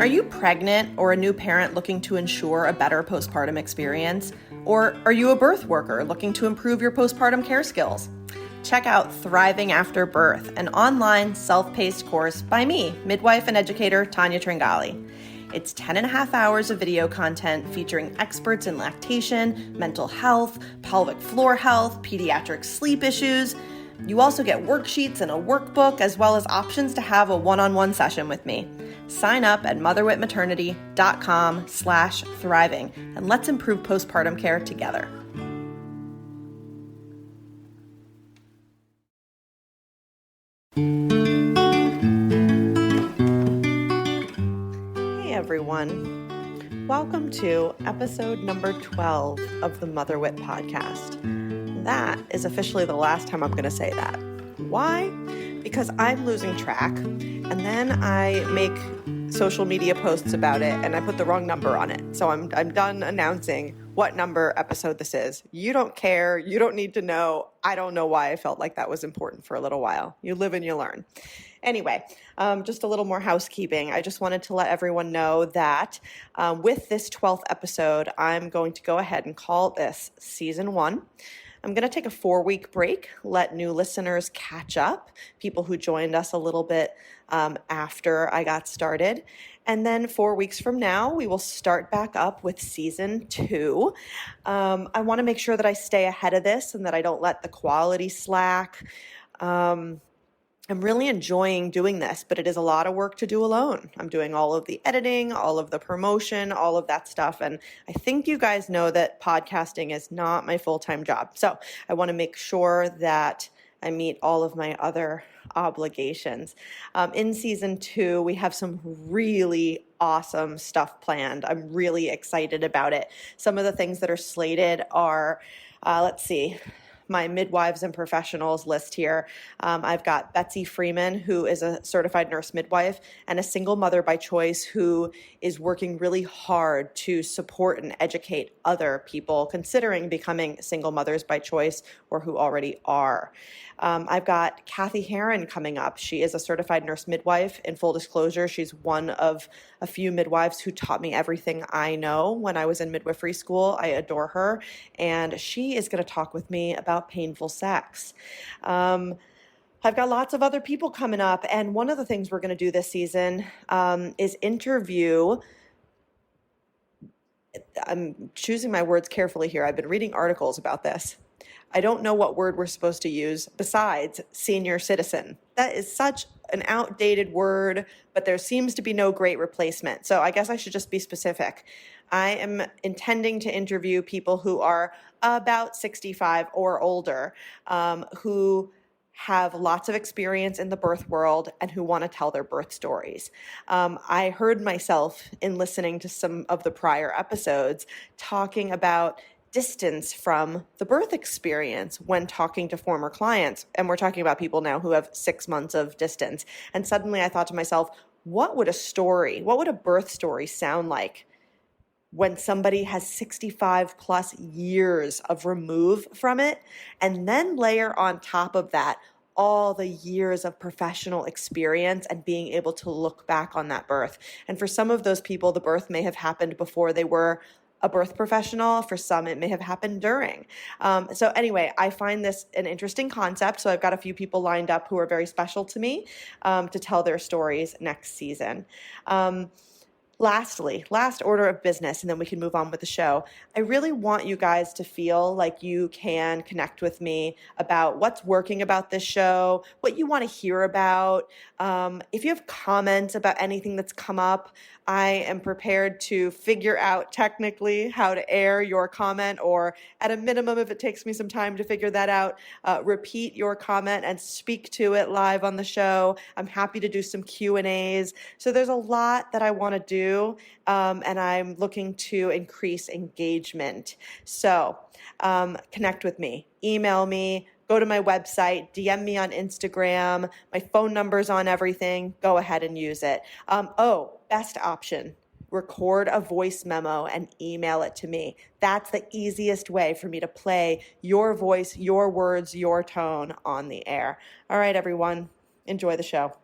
Are you pregnant or a new parent looking to ensure a better postpartum experience? Or are you a birth worker looking to improve your postpartum care skills? Check out Thriving After Birth, an online self-paced course by me, midwife and educator Tanya Tringali. It's 10 and a half hours of video content featuring experts in lactation, mental health, pelvic floor health, pediatric sleep issues. You also get worksheets and a workbook, as well as options to have a one-on-one session with me. Sign up at motherwitmaternity.com/thriving, and let's improve postpartum care together. Hey everyone. Welcome to episode number 12 of the MotherWit podcast. That is officially the last time I'm going to say that. Why? Because I'm losing track, and then I make social media posts about it, and I put the wrong number on it. So I'm done announcing what number episode this is. You don't care. You don't need to know. I don't know why I felt like that was important for a little while. You live and you learn. Anyway, just a little more housekeeping. I just wanted to let everyone know that with this 12th episode, I'm going to go ahead and call this season 1. I'm going to take a 4-week break, let new listeners catch up, people who joined us a little bit after I got started. And then 4 weeks from now, we will start back up with season 2. I want to make sure that I stay ahead of this and that I don't let the quality slack. I'm really enjoying doing this, but it is a lot of work to do alone. I'm doing all of the editing, all of the promotion, all of that stuff. And I think you guys know that podcasting is not my full-time job. So I want to make sure that I meet all of my other obligations. In season 2, we have some really awesome stuff planned. I'm really excited about it. Some of the things that are slated are, let's see, my midwives and professionals list here. I've got Betsy Freeman, who is a certified nurse midwife and a single mother by choice who is working really hard to support and educate other people considering becoming single mothers by choice or who already are. I've got Kathy Heron coming up. She is a certified nurse midwife. In full disclosure, she's one of a few midwives who taught me everything I know when I was in midwifery school. I adore her, and she is going to talk with me about painful sex. I've got lots of other people coming up, and one of the things we're going to do this season is interview. I'm choosing my words carefully here. I've been reading articles about this. I don't know what word we're supposed to use besides senior citizen. That is such an outdated word, but there seems to be no great replacement. So I guess I should just be specific. I am intending to interview people who are about 65 or older, who have lots of experience in the birth world and who want to tell their birth stories. I heard myself in listening to some of the prior episodes talking about distance from the birth experience when talking to former clients. And we're talking about people now who have 6 months of distance. And suddenly I thought to myself, what would a birth story sound like when somebody has 65 plus years of remove from it, and then layer on top of that all the years of professional experience and being able to look back on that birth. And for some of those people, the birth may have happened before they were a birth professional. For some, it may have happened during. So anyway, I find this an interesting concept. So I've got a few people lined up who are very special to me to tell their stories next season. Lastly, last order of business, and then we can move on with the show. I really want you guys to feel like you can connect with me about what's working about this show, what you want to hear about. If you have comments about anything that's come up, I am prepared to figure out technically how to air your comment, or at a minimum, if it takes me some time to figure that out, repeat your comment and speak to it live on the show. I'm happy to do some Q&As. So there's a lot that I want to do, and I'm looking to increase engagement. So connect with me, email me, go to my website, DM me on Instagram. My phone number's on everything. Go ahead and use it. Best option, record a voice memo and email it to me. That's the easiest way for me to play your voice, your words, your tone on the air. All right, everyone, enjoy the show.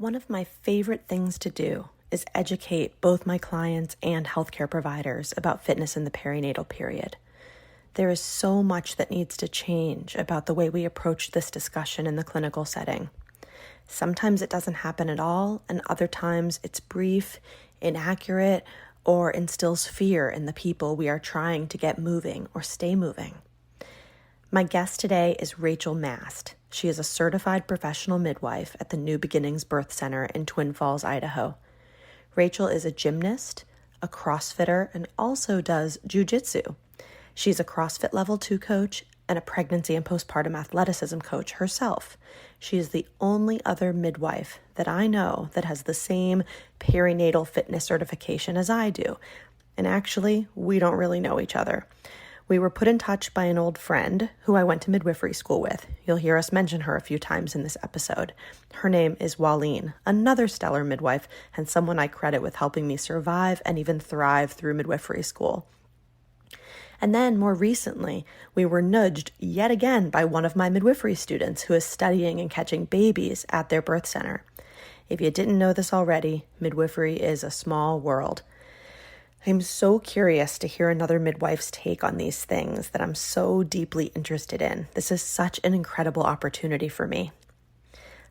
One of my favorite things to do is educate both my clients and healthcare providers about fitness in the perinatal period. There is so much that needs to change about the way we approach this discussion in the clinical setting. Sometimes it doesn't happen at all, and other times it's brief, inaccurate, or instills fear in the people we are trying to get moving or stay moving. My guest today is Rache Mast. She is a certified professional midwife at the New Beginnings Birth Center in Twin Falls, Idaho. Rache is a gymnast, a CrossFitter, and also does jujitsu. She's a CrossFit Level 2 coach and a pregnancy and postpartum athleticism coach herself. She is the only other midwife that I know that has the same perinatal fitness certification as I do. And actually, we don't really know each other. We were put in touch by an old friend who I went to midwifery school with. You'll hear us mention her a few times in this episode. Her name is Walleen, another stellar midwife and someone I credit with helping me survive and even thrive through midwifery school. And then more recently, we were nudged yet again by one of my midwifery students who is studying and catching babies at their birth center. If you didn't know this already, midwifery is a small world. I'm so curious to hear another midwife's take on these things that I'm so deeply interested in. This is such an incredible opportunity for me.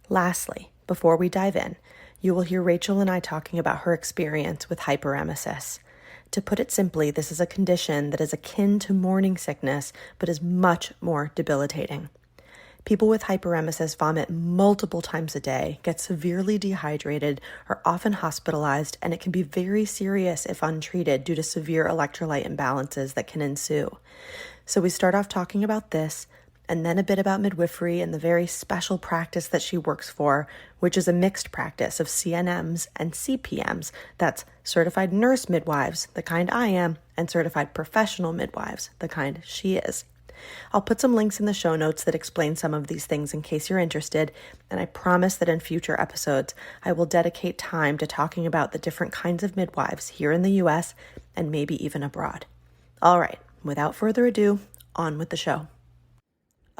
Lastly, before we dive in, you will hear Rache and I talking about her experience with hyperemesis. To put it simply, this is a condition that is akin to morning sickness, but is much more debilitating. People with hyperemesis vomit multiple times a day, get severely dehydrated, are often hospitalized, and it can be very serious if untreated due to severe electrolyte imbalances that can ensue. So we start off talking about this, and then a bit about midwifery and the very special practice that she works for, which is a mixed practice of CNMs and CPMs. That's certified nurse midwives, the kind I am, and certified professional midwives, the kind she is. I'll put some links in the show notes that explain some of these things in case you're interested, and I promise that in future episodes, I will dedicate time to talking about the different kinds of midwives here in the US and maybe even abroad. All right, without further ado, on with the show.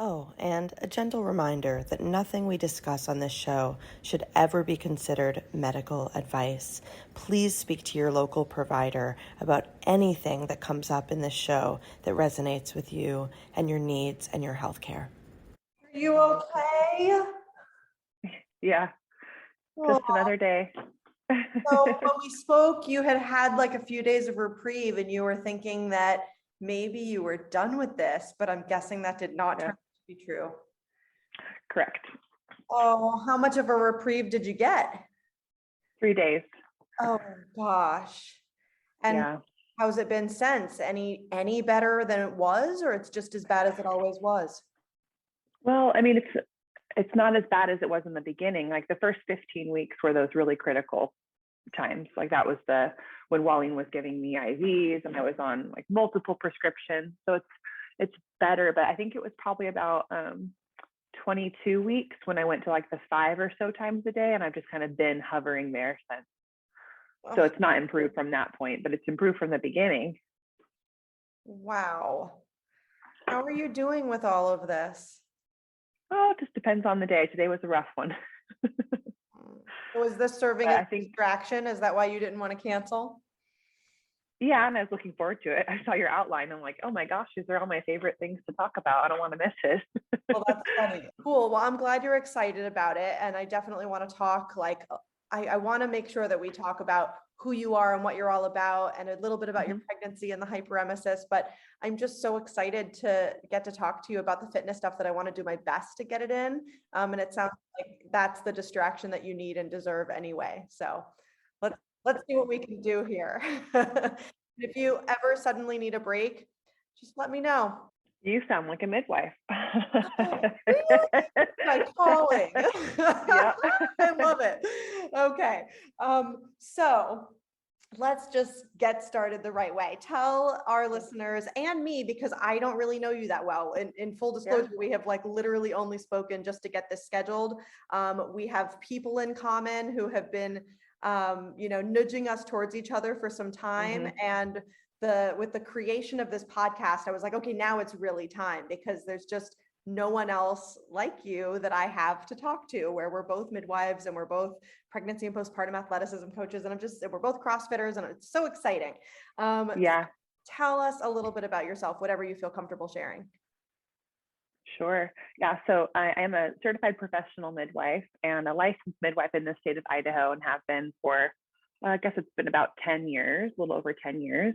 Oh, and a gentle reminder that nothing we discuss on this show should ever be considered medical advice. Please speak to your local provider about anything that comes up in this show that resonates with you and your needs and your healthcare. Are you okay? Yeah, just another day. So when we spoke, you had like a few days of reprieve and you were thinking that maybe you were done with this, but I'm guessing that did not turn out to be true. Correct. Oh, how much of a reprieve did you get? 3 days. Oh gosh. And how's it been since? Any better than it was, or it's just as bad as it always was? Well, I mean, it's not as bad as it was in the beginning. Like the first 15 weeks were those really critical times. Like that was when Walleen was giving me IVs and I was on like multiple prescriptions. So it's better, but I think it was probably about 22 weeks when I went to like the 5 or so times a day, and I've just kind of been hovering there since. So it's not improved from that point, but it's improved from the beginning. Wow. How are you doing with all of this? Oh, it just depends on the day. Today was a rough one. Was this serving as a distraction? Is that why you didn't want to cancel? Yeah, and I was looking forward to it. I saw your outline. I'm like, oh my gosh, these are all my favorite things to talk about. I don't want to miss it. Well, that's funny. Cool. Well, I'm glad you're excited about it. And I definitely want to talk, I want to make sure that we talk about who you are and what you're all about and a little bit about your pregnancy and the hyperemesis. But I'm just so excited to get to talk to you about the fitness stuff that I want to do my best to get it in. And it sounds like that's the distraction that you need and deserve anyway. So let's see what we can do here. If you ever suddenly need a break, just let me know. You sound like a midwife. Oh, really? My calling. Yeah. I love it. Okay. So let's just get started the right way. Tell our listeners and me, because I don't really know you that well. In full disclosure, we have like literally only spoken just to get this scheduled. We have people in common who have been, nudging us towards each other for some time. And with the creation of this podcast, I was like, okay, now it's really time, because there's just no one else like you that I have to talk to, where we're both midwives and we're both pregnancy and postpartum athleticism coaches. And we're both CrossFitters and it's so exciting. Yeah, Tell us a little bit about yourself, whatever you feel comfortable sharing. sure. Yeah, so I am a certified professional midwife and a licensed midwife in the state of Idaho and have been for, I guess it's been about 10 years, a little over 10 years.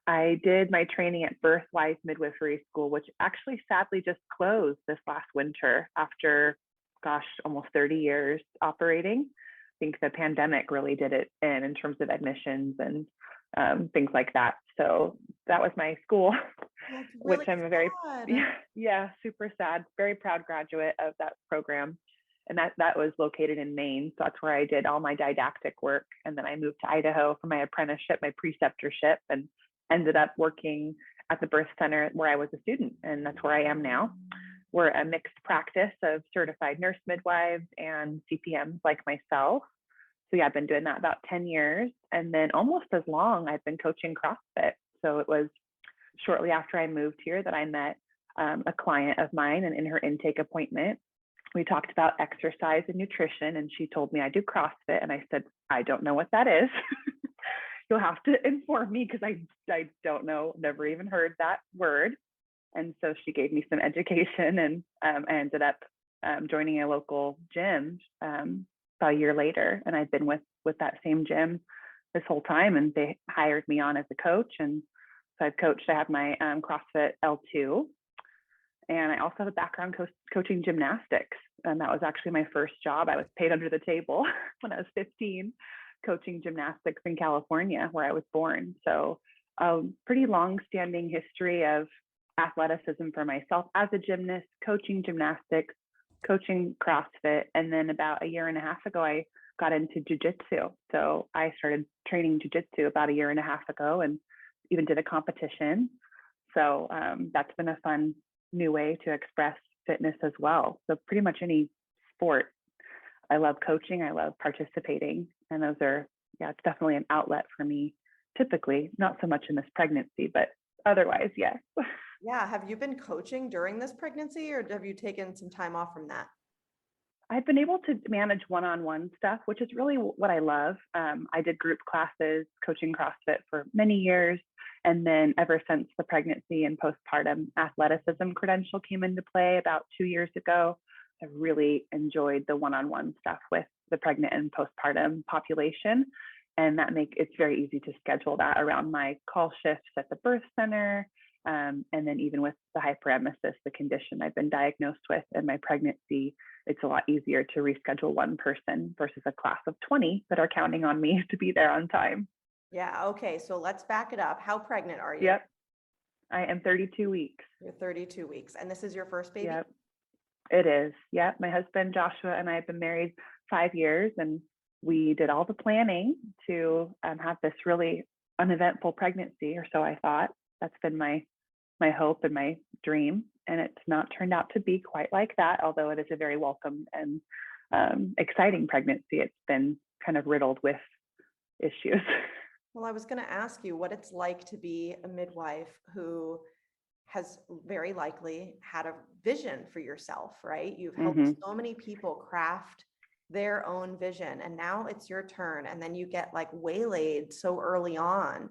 I did my training at Birthwise Midwifery School, which actually sadly just closed this last winter after, gosh, almost 30 years operating. I think the pandemic really did it in terms of admissions and things like that. So that was my school, That's which really I'm a very, sad. yeah, super sad, very proud graduate of that program. And that was located in Maine. So that's where I did all my didactic work. And then I moved to Idaho for my apprenticeship, my preceptorship, and ended up working at the birth center where I was a student. And that's where I am now. We're a mixed practice of certified nurse midwives and CPMs like myself. So yeah, I've been doing that about 10 years. And then almost as long, I've been coaching CrossFit. So it was shortly after I moved here that I met a client of mine, and in her intake appointment, we talked about exercise and nutrition, and she told me I do CrossFit. And I said, I don't know what that is. You'll have to inform me because I don't know, never even heard that word. And so she gave me some education, and I ended up joining a local gym about a year later. And I've been with that same gym this whole time, and they hired me on as a coach. And so I've coached, I have my CrossFit L2, and I also have a background coaching gymnastics. And that was actually my first job. I was paid under the table when I was 15, coaching gymnastics in California, where I was born. So a pretty long-standing history of athleticism for myself as a gymnast, coaching gymnastics, coaching CrossFit. And then about a year and a half ago, I got into jujitsu. So I started training jujitsu about a year and a half ago, and even did a competition. So that's been a fun new way to express fitness as well. So pretty much any sport. I love coaching. I love participating. And those are, yeah, it's definitely an outlet for me, typically, not so much in this pregnancy, but otherwise, yes. Yeah. Have you been coaching during this pregnancy, or have you taken some time off from that? I've been able to manage one-on-one stuff, which is really what I love. I did group classes, coaching CrossFit for many years. And then ever since the pregnancy and postpartum athleticism credential came into play about 2 years ago, I really enjoyed the one-on-one stuff with the pregnant and postpartum population. And it's very easy to schedule that around my call shifts at the birth center. And then even with the hyperemesis, the condition I've been diagnosed with in my pregnancy, it's a lot easier to reschedule one person versus a class of 20 that are counting on me to be there on time. Yeah. Okay. So let's back it up. How pregnant are you? Yep. I am 32 weeks. You're 32 weeks. And this is your first baby? Yep. It is. Yep. My husband, Joshua, and I have been married 5 years, and we did all the planning to have this really uneventful pregnancy, or so I thought. That's been my hope and my dream. And it's not turned out to be quite like that, although it is a very welcome and exciting pregnancy. It's been kind of riddled with issues. Well, I was going to ask you what it's like to be a midwife who has very likely had a vision for yourself, right? You've helped so many people craft their own vision, and now it's your turn. And then you get like waylaid so early on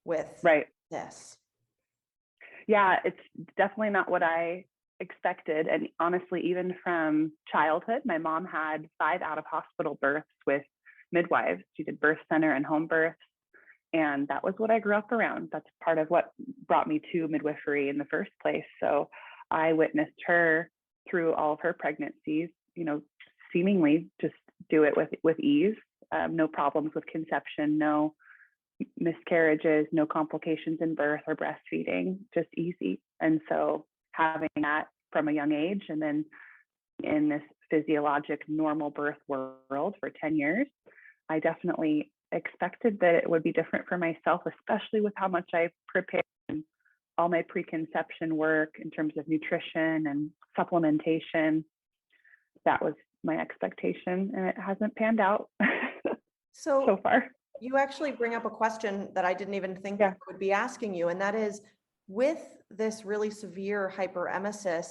with this. Yeah, it's definitely not what I expected. And honestly, even from childhood, my mom had 5 out of hospital births with midwives. She did birth center and home births. And that was what I grew up around. That's part of what brought me to midwifery in the first place. So I witnessed her through all of her pregnancies, seemingly just do it with ease, no problems with conception, no miscarriages, no complications in birth or breastfeeding, just easy. And so having that from a young age, and then in this physiologic normal birth world for 10 years, I definitely expected that it would be different for myself, especially with how much I prepared and all my preconception work in terms of nutrition and supplementation. That was my expectation, and it hasn't panned out so far. You actually bring up a question that I didn't even think I would be asking you, and that is, with this really severe hyperemesis,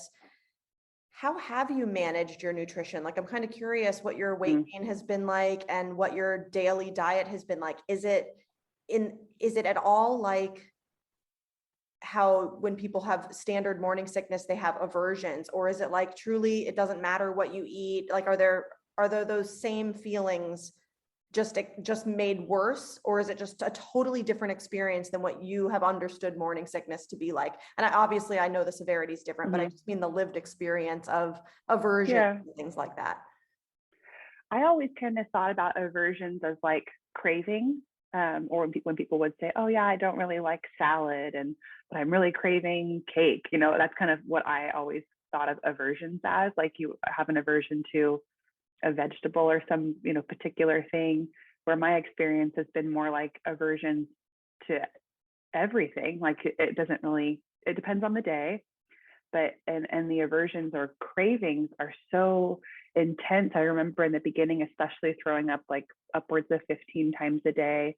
how have you managed your nutrition? Like, I'm kind of curious what your weight gain has been like and what your daily diet has been like. Is it at all like how when people have standard morning sickness, they have aversions, or is it like truly it doesn't matter what you eat? Like, are there those same feelings just made worse, or is it just a totally different experience than what you have understood morning sickness to be like? And obviously I know the severity is different, but I just mean the lived experience of aversion and things like that. I always kind of thought about aversions as like craving, or when people would say, "Oh yeah, I don't really like salad, but I'm really craving cake." That's kind of what I always thought of aversions as. Like you have an aversion to a vegetable or some particular thing, where my experience has been more like aversions to everything. Like it doesn't really, it depends on the day, but and the aversions or cravings are so intense. I remember in the beginning especially throwing up like upwards of 15 times a day,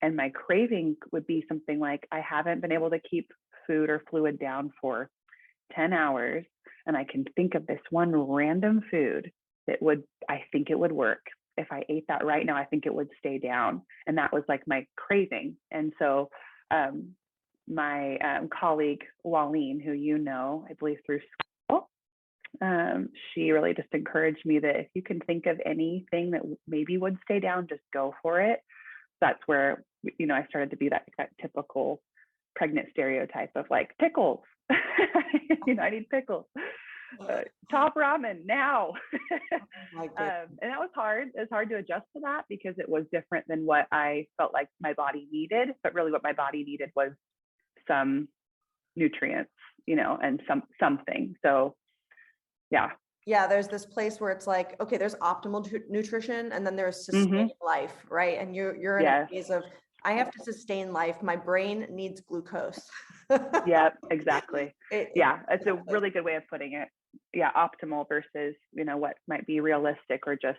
and my craving would be something like, I haven't been able to keep food or fluid down for 10 hours, and I can think of this one random food that I think it would work. If I ate that right now, I think it would stay down. And that was like my craving. And so my colleague, Walleen, who I believe through school, she really just encouraged me that if you can think of anything that maybe would stay down, just go for it. That's where, I started to be that typical pregnant stereotype of like pickles. I need pickles. Top ramen now. And that was hard. It was hard to adjust to that because it was different than what I felt like my body needed. But really what my body needed was some nutrients, and something. So yeah, there's this place where it's like, okay, there's optimal nutrition and then there's sustained life, right? And you're in a phase of, I have to sustain life. My brain needs glucose. Yeah, exactly. It's a really good way of putting it. Yeah, optimal versus, what might be realistic or just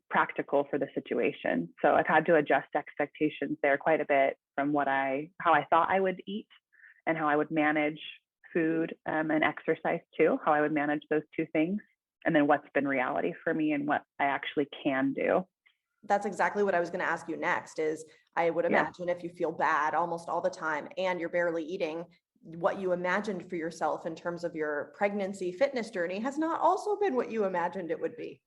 practical for the situation. So I've had to adjust expectations there quite a bit from how I thought I would eat and how I would manage food and exercise too, how I would manage those two things, and then what's been reality for me and what I actually can do. That's exactly what I was going to ask you next is I would imagine if you feel bad almost all the time and you're barely eating, what you imagined for yourself in terms of your pregnancy fitness journey has not also been what you imagined it would be.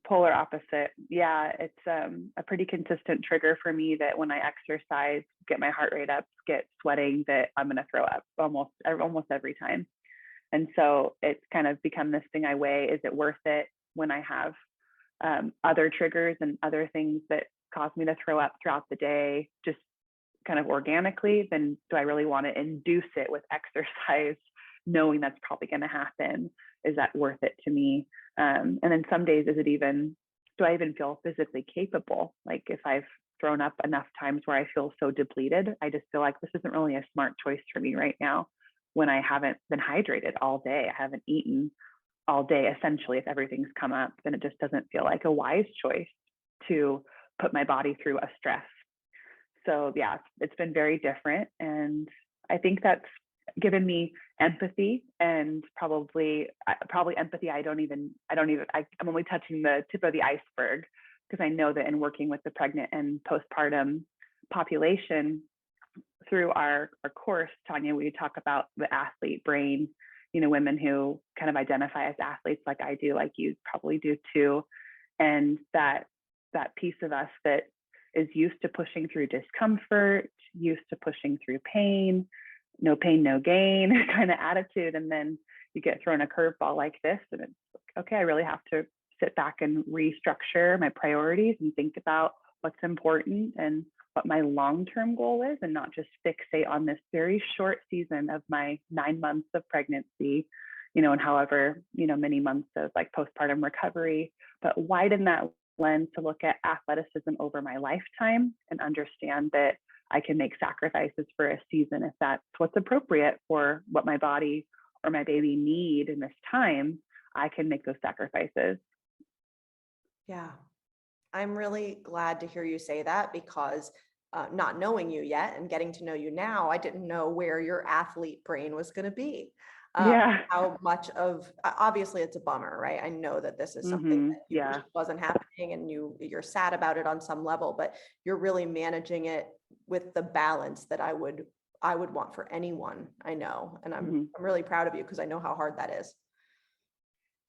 Polar opposite. Yeah, it's a pretty consistent trigger for me that when I exercise, get my heart rate up, get sweating, that I'm going to throw up almost every time. And so it's kind of become this thing I weigh, is it worth it when I have other triggers and other things that cause me to throw up throughout the day, just kind of organically, then do I really want to induce it with exercise, knowing that's probably going to happen? Is that worth it to me? And then some days, do I even feel physically capable? Like if I've thrown up enough times where I feel so depleted, I just feel like this isn't really a smart choice for me right now when I haven't been hydrated all day. I haven't eaten all day. Essentially, if everything's come up, then it just doesn't feel like a wise choice to put my body through a stress. So yeah, it's been very different. And I think that's given me empathy, and probably empathy. I'm only touching the tip of the iceberg, because I know that in working with the pregnant and postpartum population through our course, Tanya, we talk about the athlete brain, women who kind of identify as athletes like I do, like you probably do too. And that piece of us that is used to pushing through discomfort, used to pushing through pain, no pain, no gain kind of attitude. And then you get thrown a curveball like this, and it's like, okay, I really have to sit back and restructure my priorities and think about what's important and what my long-term goal is, and not just fixate on this very short season of my 9 months of pregnancy, and however, many months of like postpartum recovery, but widen that lens to look at athleticism over my lifetime and understand that I can make sacrifices for a season if that's what's appropriate for what my body or my baby need in this time. I can make those sacrifices. Yeah, I'm really glad to hear you say that, because not knowing you yet and getting to know you now, I didn't know where your athlete brain was going to be. Yeah. how much of, obviously it's a bummer, right? I know that this is something that you wish Yeah. wasn't happening and you're sad about it on some level, but you're really managing it with the balance that I would want for anyone I know. And I'm really proud of you because I know how hard that is.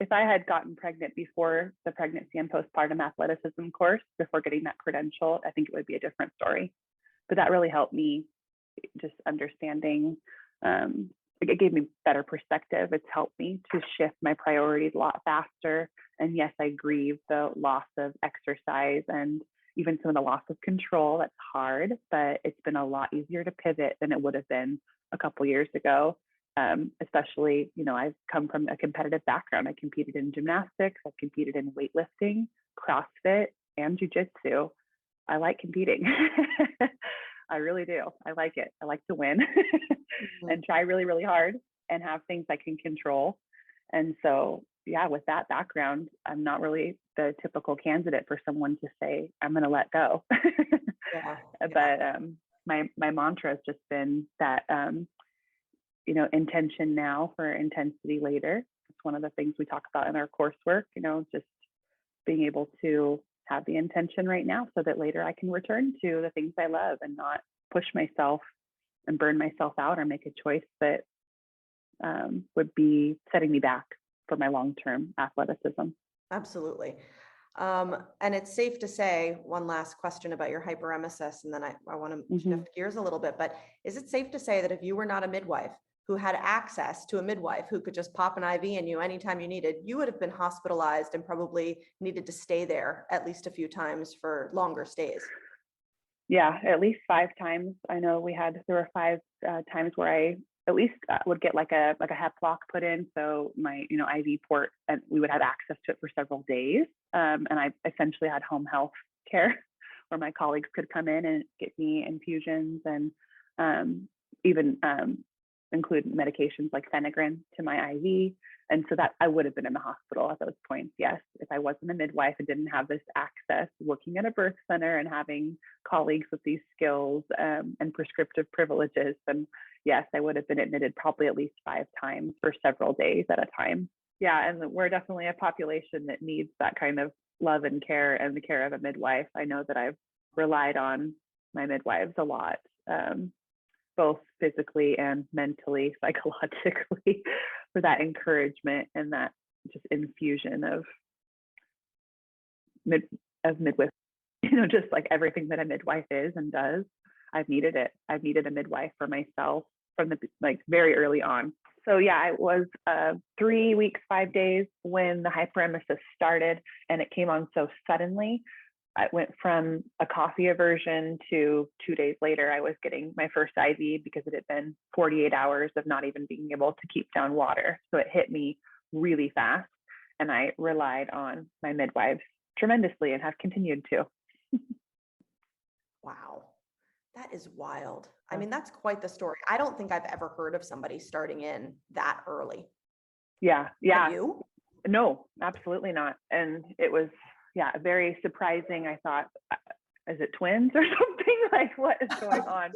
If I had gotten pregnant before the pregnancy and postpartum athleticism course, before getting that credential, I think it would be a different story. But that really helped me just understanding. It gave me better perspective. It's helped me to shift my priorities a lot faster. And yes, I grieve the loss of exercise and even some of the loss of control. That's hard, but it's been a lot easier to pivot than it would have been a couple years ago. Especially, I've come from a competitive background. I competed in gymnastics, I've competed in weightlifting, CrossFit, and jujitsu. I like competing. I really do. I like it. I like to win and try really, really hard and have things I can control. And so, yeah, with that background, I'm not really the typical candidate for someone to say, I'm going to let go. Yeah. But my mantra has just been that, intention now for intensity later. It's one of the things we talk about in our coursework, just being able to have the intention right now so that later I can return to the things I love and not push myself and burn myself out or make a choice that would be setting me back for my long-term athleticism. Absolutely. And it's safe to say, one last question about your hyperemesis, and then I want to shift gears a little bit, but is it safe to say that if you were not a midwife who had access to a midwife who could just pop an IV in you anytime you needed, you would have been hospitalized and probably needed to stay there at least a few times for longer stays? Yeah, at least 5 times. I know there were 5 times where I at least would get like a HEP block put in. So my, IV port, and we would have access to it for several days. And I essentially had home health care where my colleagues could come in and get me infusions and even include medications like Phenegrin to my IV. And so that I would have been in the hospital at those points, yes. If I wasn't a midwife and didn't have this access, working at a birth center and having colleagues with these skills and prescriptive privileges, then yes, I would have been admitted probably at least 5 times for several days at a time. Yeah, and we're definitely a population that needs that kind of love and care and the care of a midwife. I know that I've relied on my midwives a lot, both physically and mentally, psychologically, for that encouragement and that just infusion of midwife, just like everything that a midwife is and does. I've needed it. I've needed a midwife for myself from the very early on. So yeah, it was 3 weeks, 5 days when the hyperemesis started, and it came on so suddenly. I went from a coffee aversion to 2 days later, I was getting my first IV because it had been 48 hours of not even being able to keep down water. So it hit me really fast, and I relied on my midwives tremendously and have continued to. Wow. That is wild. I mean, that's quite the story. I don't think I've ever heard of somebody starting in that early. Yeah. Have you? No, absolutely not. And it was, very surprising. I thought, is it twins or something? Like, what is going on?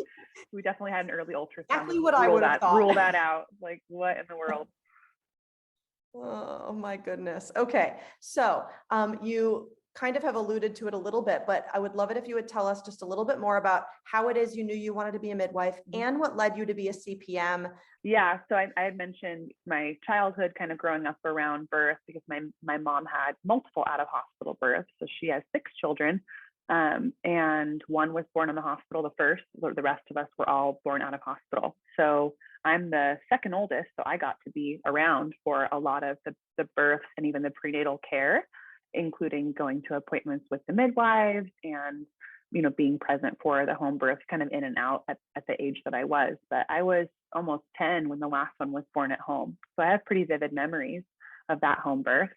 We definitely had an early ultrasound. Exactly what I would have thought. Rule that out. Like, what in the world? Oh my goodness. Okay. So you kind of have alluded to it a little bit, but I would love it if you would tell us just a little bit more about how it is you knew you wanted to be a midwife and what led you to be a CPM. Yeah, so I had mentioned my childhood kind of growing up around birth because my mom had multiple out of hospital births. So she has 6 children, and one was born in the hospital, the first. The rest of us were all born out of hospital. So I'm the second oldest, so I got to be around for a lot of the births and even the prenatal care, including going to appointments with the midwives and, being present for the home birth kind of in and out at the age that I was. But I was almost 10 when the last one was born at home. So I have pretty vivid memories of that home birth.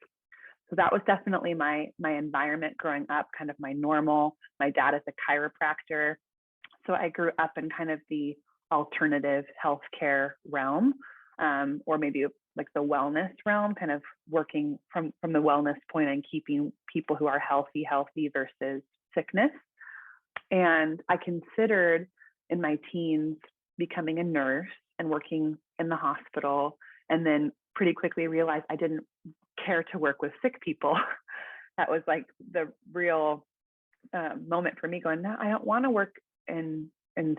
So that was definitely my environment growing up, kind of my normal. My dad is a chiropractor. So I grew up in kind of the alternative healthcare realm, or maybe like the wellness realm, kind of working from the wellness point and keeping people who are healthy versus sickness. And I considered in my teens becoming a nurse and working in the hospital And then pretty quickly realized I didn't care to work with sick people. That was like the real moment for me going, no, I don't want to work in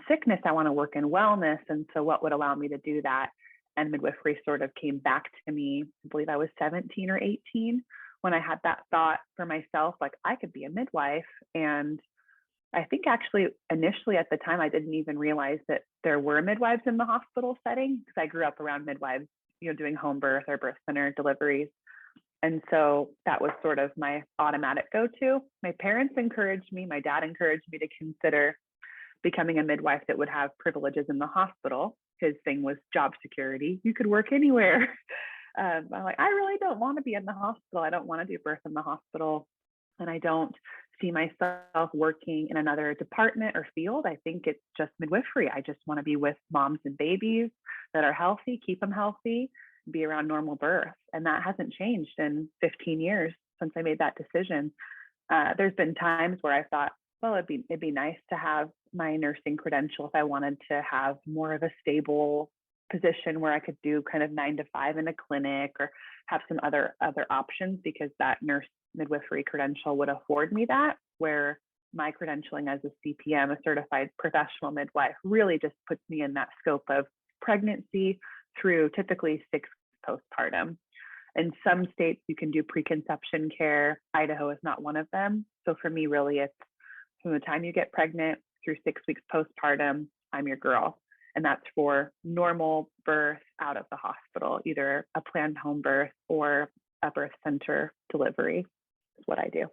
sickness. I want to work in wellness. And so what would allow me to do that? And midwifery sort of came back to me. I believe I was 17 or 18 when I had that thought for myself, like I could be a midwife. And I think actually initially at the time, I didn't even realize that there were midwives in the hospital setting, because I grew up around midwives, doing home birth or birth center deliveries. And so that was sort of my automatic go-to. My parents encouraged me, my dad encouraged me to consider becoming a midwife that would have privileges in the hospital. His thing was job security. You could work anywhere. I'm like, I really don't want to be in the hospital. I don't want to do birth in the hospital. And I don't see myself working in another department or field. I think it's just midwifery. I just want to be with moms and babies that are healthy, keep them healthy, be around normal birth. And that hasn't changed in 15 years since I made that decision. There's been times where I thought, well, it'd be nice to have my nursing credential if I wanted to have more of a stable position where I could do kind of 9 to 5 in a clinic, or have some other options, because that nurse midwifery credential would afford me that, where my credentialing as a CPM, a certified professional midwife, really just puts me in that scope of pregnancy through typically 6 postpartum. In some states, you can do preconception care. Idaho is not one of them. So for me, really, it's from the time you get pregnant through 6 weeks postpartum, I'm your girl. And that's for normal birth out of the hospital, either a planned home birth or a birth center delivery is what I do.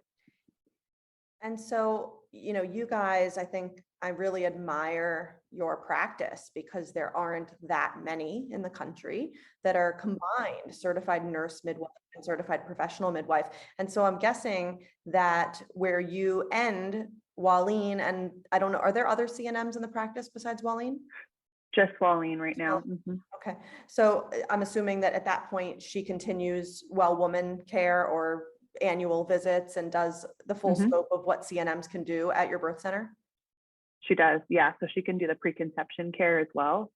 And so, you guys, I think I really admire your practice, because there aren't that many in the country that are combined certified nurse midwife and certified professional midwife. And so I'm guessing that where you end, Walleen, and I don't know, are there other CNMs in the practice besides Walleen? Just Walleen right now. Mm-hmm. Okay. So I'm assuming that at that point she continues well woman care or annual visits and does the full scope of what CNMs can do at your birth center? She does, yeah. So she can do the preconception care as well.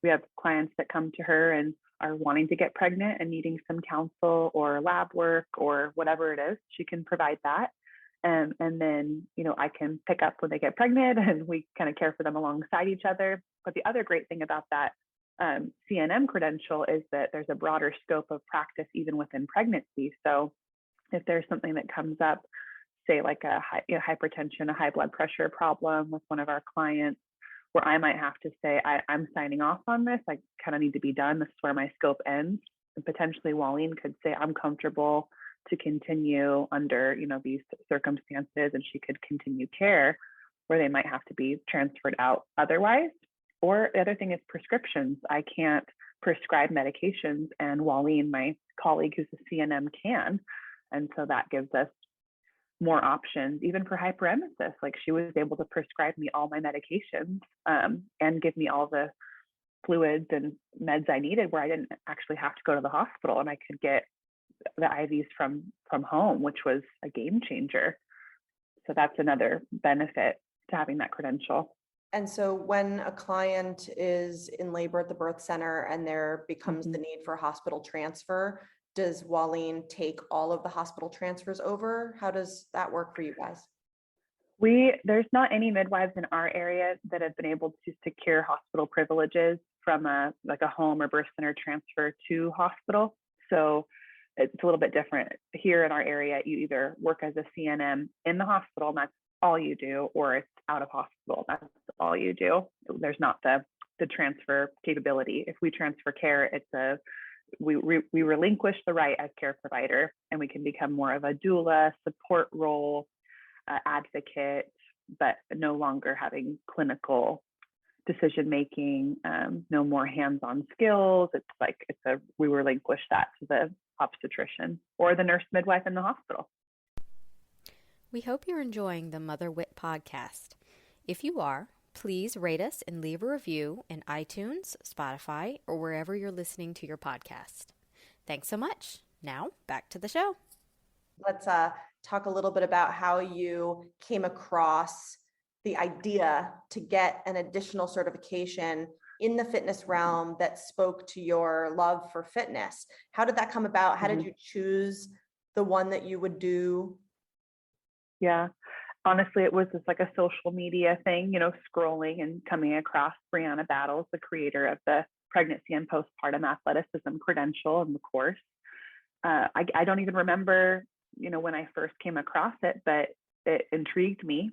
We have clients that come to her and are wanting to get pregnant and needing some counsel or lab work or whatever it is. She can provide that. And then, I can pick up when they get pregnant, and we kind of care for them alongside each other. But the other great thing about that CNM credential is that there's a broader scope of practice even within pregnancy. So if there's something that comes up, say like a hypertension, a high blood pressure problem with one of our clients, where I might have to say, I'm signing off on this, I kind of need to be done. This is where my scope ends. And potentially Walleen could say, I'm comfortable to continue under, these circumstances, and she could continue care where they might have to be transferred out otherwise. Or the other thing is prescriptions. I can't prescribe medications, and Walleen, my colleague who's a CNM, can. And so that gives us more options, even for hyperemesis. Like, she was able to prescribe me all my medications and give me all the fluids and meds I needed, where I didn't actually have to go to the hospital, and I could get the IVs from home, which was a game changer. So that's another benefit to having that credential. And so when a client is in labor at the birth center and there becomes the need for a hospital transfer, does Walleen take all of the hospital transfers over? How does that work for you guys? There's not any midwives in our area that have been able to secure hospital privileges from a home or birth center transfer to hospital. So it's a little bit different. Here in our area, you either work as a CNM in the hospital, and that's all you do, or it's out of hospital, that's all you do. There's not the transfer capability. If we transfer care, we relinquish the right as care provider, and we can become more of a doula, support role, advocate, but no longer having clinical decision making, no more hands-on skills. We relinquish that to the obstetrician or the nurse midwife in the hospital. We hope you're enjoying the Mother Wit podcast. If you are, please rate us and leave a review in iTunes, Spotify, or wherever you're listening to your podcast. Thanks so much. Now, back to the show. Let's talk a little bit about how you came across the idea to get an additional certification in the fitness realm that spoke to your love for fitness. How did that come about? How did you choose the one that you would do? Yeah. Honestly, it was just like a social media thing, scrolling and coming across Brianna Battles, the creator of the pregnancy and postpartum athleticism credential and the course. I don't even remember, when I first came across it, but it intrigued me.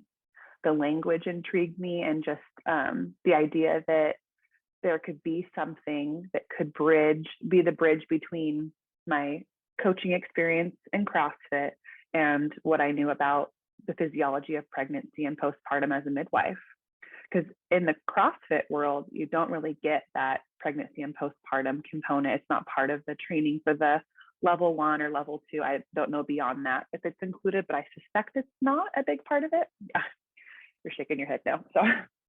The language intrigued me, and just the idea that there could be something that could be the bridge between my coaching experience in CrossFit and what I knew about the physiology of pregnancy and postpartum as a midwife. Because in the CrossFit world, you don't really get that pregnancy and postpartum component. It's not part of the training for the level 1 or level 2. I don't know beyond that if it's included, but I suspect it's not a big part of it. You're shaking your head no. So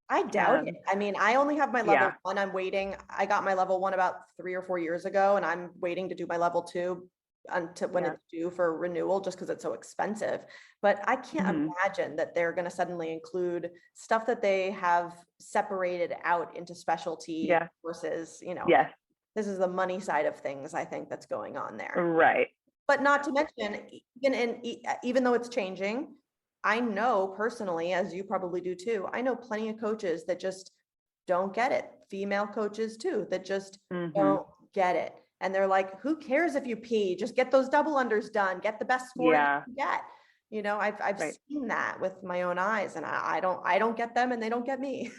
I doubt it. I mean, I only have my level 1. I'm waiting. I got my level 1 about 3 or 4 years ago, and I'm waiting to do my level 2 until when it's due for renewal, just because it's so expensive. But I can't imagine that they're going to suddenly include stuff that they have separated out into specialty versus, this is the money side of things, I think, that's going on there. Right. But not to mention, even though it's changing, I know personally, as you probably do too, I know plenty of coaches that just don't get it. Female coaches too, that just don't get it. And they're like, who cares if you pee? Just get those double unders done. Get the best score you can get. I've seen that with my own eyes, and I don't get them, and they don't get me.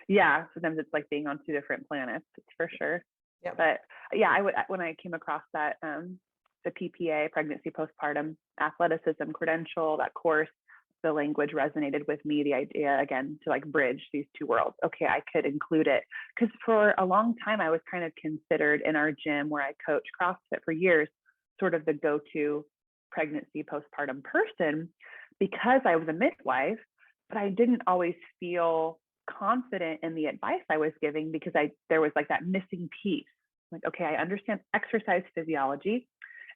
Yeah. Sometimes it's like being on 2 different planets. It's for sure. Yep. But yeah, when I came across that, the PPA, pregnancy postpartum athleticism credential, that course, the language resonated with me. The idea, again, to like bridge these 2 worlds. Okay, I could include it, because for a long time I was kind of considered in our gym where I coach CrossFit for years, sort of the go-to pregnancy postpartum person, because I was a midwife, but I didn't always feel confident in the advice I was giving, because there was like that missing piece. Like, okay, I understand exercise physiology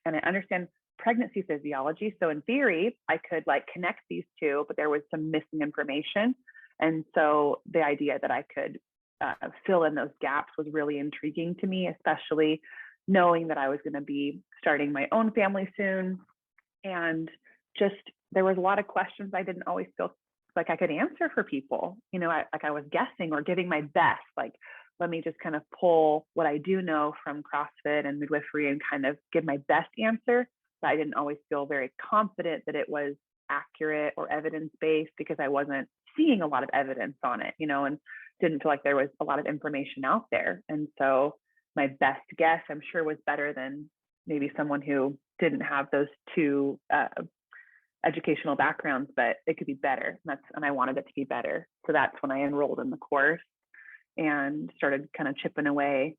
and I understand pregnancy physiology. So in theory, I could like connect these 2, but there was some missing information. And so the idea that I could fill in those gaps was really intriguing to me, especially knowing that I was going to be starting my own family soon. And just, there was a lot of questions I didn't always feel like I could answer for people. I was guessing or giving my best, like, let me just kind of pull what I do know from CrossFit and midwifery and kind of give my best answer. But I didn't always feel very confident that it was accurate or evidence-based, because I wasn't seeing a lot of evidence on it, and didn't feel like there was a lot of information out there. And so my best guess, I'm sure, was better than maybe someone who didn't have those 2 educational backgrounds, but it could be better. And I wanted it to be better. So that's when I enrolled in the course and started kind of chipping away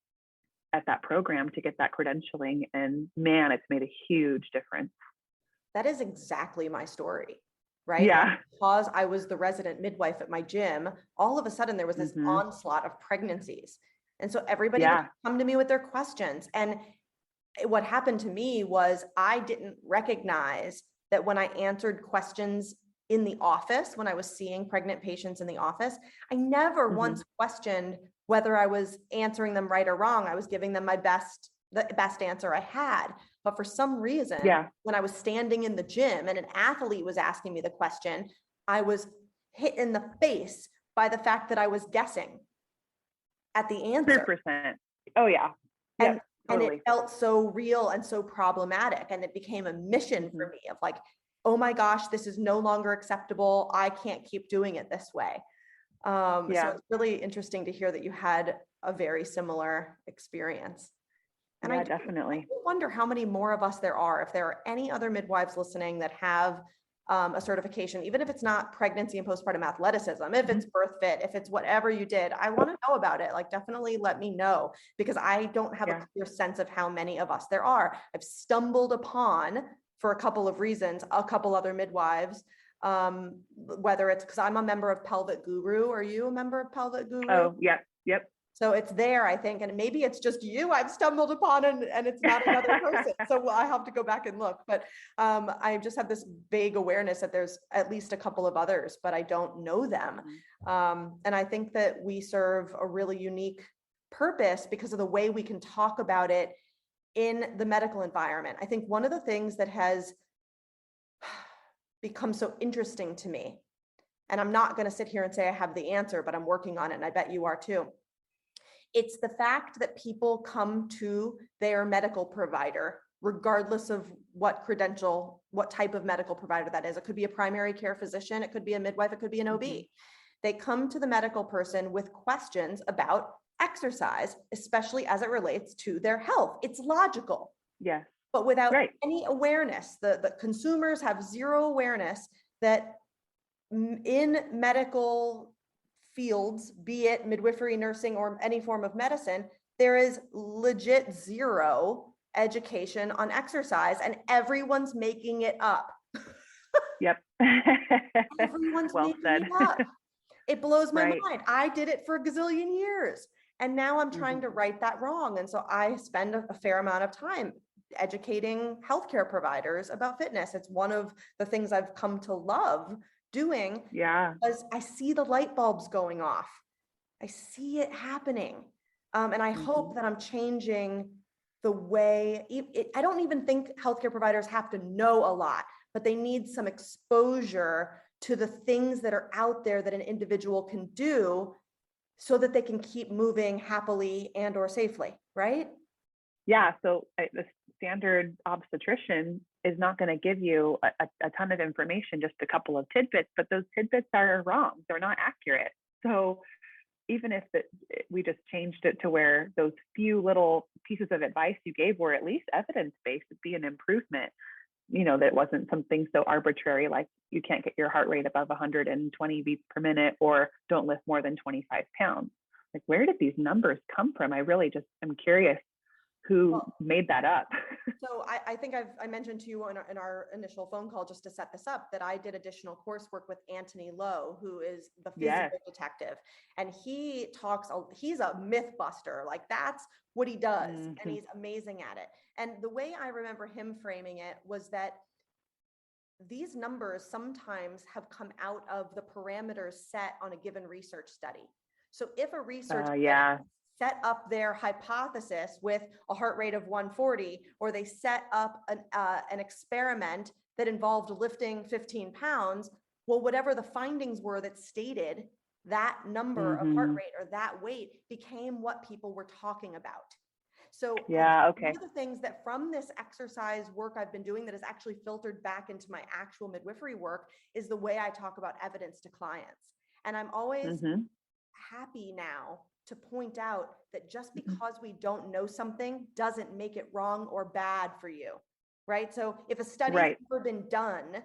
at that program to get that credentialing. And man, it's made a huge difference. That is exactly my story, right? Yeah. Like, because I was the resident midwife at my gym, all of a sudden there was this onslaught of pregnancies. And so everybody would come to me with their questions. And what happened to me was I didn't recognize that when I answered questions in the office, when I was seeing pregnant patients in the office, I never once questioned whether I was answering them right or wrong. I was giving them the best answer I had. But for some reason, when I was standing in the gym and an athlete was asking me the question, I was hit in the face by the fact that I was guessing at the answer. 100%. Oh yeah. And it felt so real and so problematic. And it became a mission for me of like, oh my gosh, this is no longer acceptable. I can't keep doing it this way. So it's really interesting to hear that you had a very similar experience. And I definitely wonder how many more of us there are, if there are any other midwives listening that have a certification, even if it's not pregnancy and postpartum athleticism, if it's birth fit, if it's whatever you did, I want to know about it. Like, definitely let me know, because I don't have a clear sense of how many of us there are. I've stumbled upon, for a couple of reasons, a couple other midwives, whether it's because I'm a member of Pelvic Guru. Are you a member of Pelvic Guru? Oh, yeah. Yep. So it's there, I think, and maybe it's just you I've stumbled upon, and it's not another person. So I have to go back and look. But I just have this vague awareness that there's at least a couple of others, but I don't know them. And I think that we serve a really unique purpose because of the way we can talk about it in the medical environment. I think one of the things that has become so interesting to me, and I'm not going to sit here and say I have the answer, but I'm working on it, and I bet you are too. It's the fact that people come to their medical provider, regardless of what credential, what type of medical provider that is. It could be a primary care physician, it could be a midwife, it could be an OB. They come to the medical person with questions about exercise, especially as it relates to their health. It's logical. Yes. But without any awareness, the consumers have zero awareness that in medical fields, be it midwifery, nursing, or any form of medicine, there is legit zero education on exercise, and everyone's making it up. Yep. Everyone's well making said. it up. It blows my mind. I did it for a gazillion years, and now I'm trying to right that wrong. And so I spend a fair amount of time educating healthcare providers about fitness. It's one of the things I've come to love doing, because I see the light bulbs going off. I see it happening. And I hope that I'm changing the way, I don't even think healthcare providers have to know a lot, but they need some exposure to the things that are out there that an individual can do so that they can keep moving happily and or safely, right? Yeah, so the standard obstetrician is not going to give you a ton of information, just a couple of tidbits, but those tidbits are wrong. They're not accurate. So even if we just changed it to where those few little pieces of advice you gave were at least evidence-based, it'd be an improvement. That wasn't something so arbitrary, like you can't get your heart rate above 120 beats per minute, or don't lift more than 25 pounds. Like, where did these numbers come from? I really just am curious who made that up. So I think I mentioned to you in our initial phone call, just to set this up, that I did additional coursework with Anthony Lowe, who is the physical detective. And he's a myth buster. Like, that's what he does. And he's amazing at it. And the way I remember him framing it was that these numbers sometimes have come out of the parameters set on a given research study. So if a research study set up their hypothesis with a heart rate of 140, or they set up an experiment that involved lifting 15 pounds, well, whatever the findings were that stated that number of heart rate or that weight became what people were talking about. So one of the things that from this exercise work I've been doing that has actually filtered back into my actual midwifery work is the way I talk about evidence to clients. And I'm always happy now to point out that just because we don't know something doesn't make it wrong or bad for you, right? So if a study's never been done,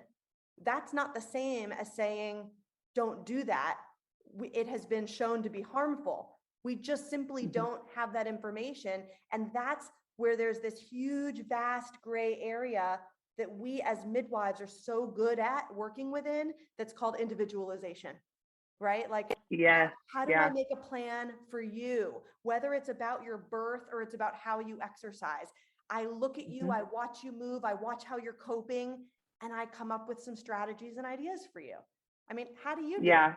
that's not the same as saying, don't do that. It has been shown to be harmful. We just simply don't have that information. And that's where there's this huge, vast gray area that we as midwives are so good at working within, that's called individualization. Right? Like, how do I make a plan for you? Whether it's about your birth or it's about how you exercise. I look at you, I watch you move, I watch how you're coping, and I come up with some strategies and ideas for you. I mean, how do you do it?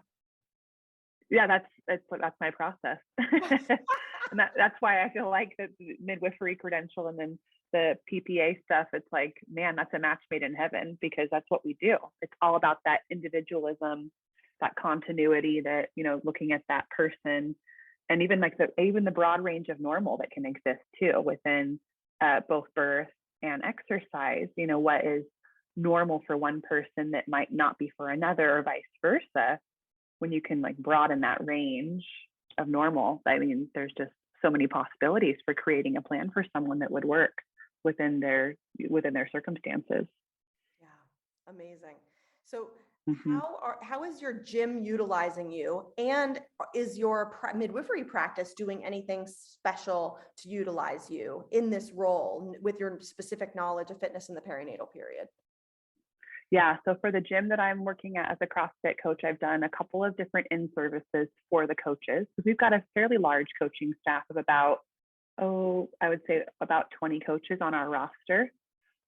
Yeah, that's my process. And that's why I feel like the midwifery credential and then the PPA stuff, it's like, man, that's a match made in heaven, because that's what we do. It's all about that individualism, that continuity, that, looking at that person, and even like the broad range of normal that can exist too within both birth and exercise. What is normal for one person that might not be for another, or vice versa. When you can like broaden that range of normal, I mean, there's just so many possibilities for creating a plan for someone that would work within their circumstances. Yeah, amazing. So how is your gym utilizing you, and is your midwifery practice doing anything special to utilize you in this role with your specific knowledge of fitness in the perinatal period? Yeah. So for the gym that I'm working at as a CrossFit coach, I've done a couple of different in-services for the coaches. We've got a fairly large coaching staff of about, I would say about 20 coaches on our roster.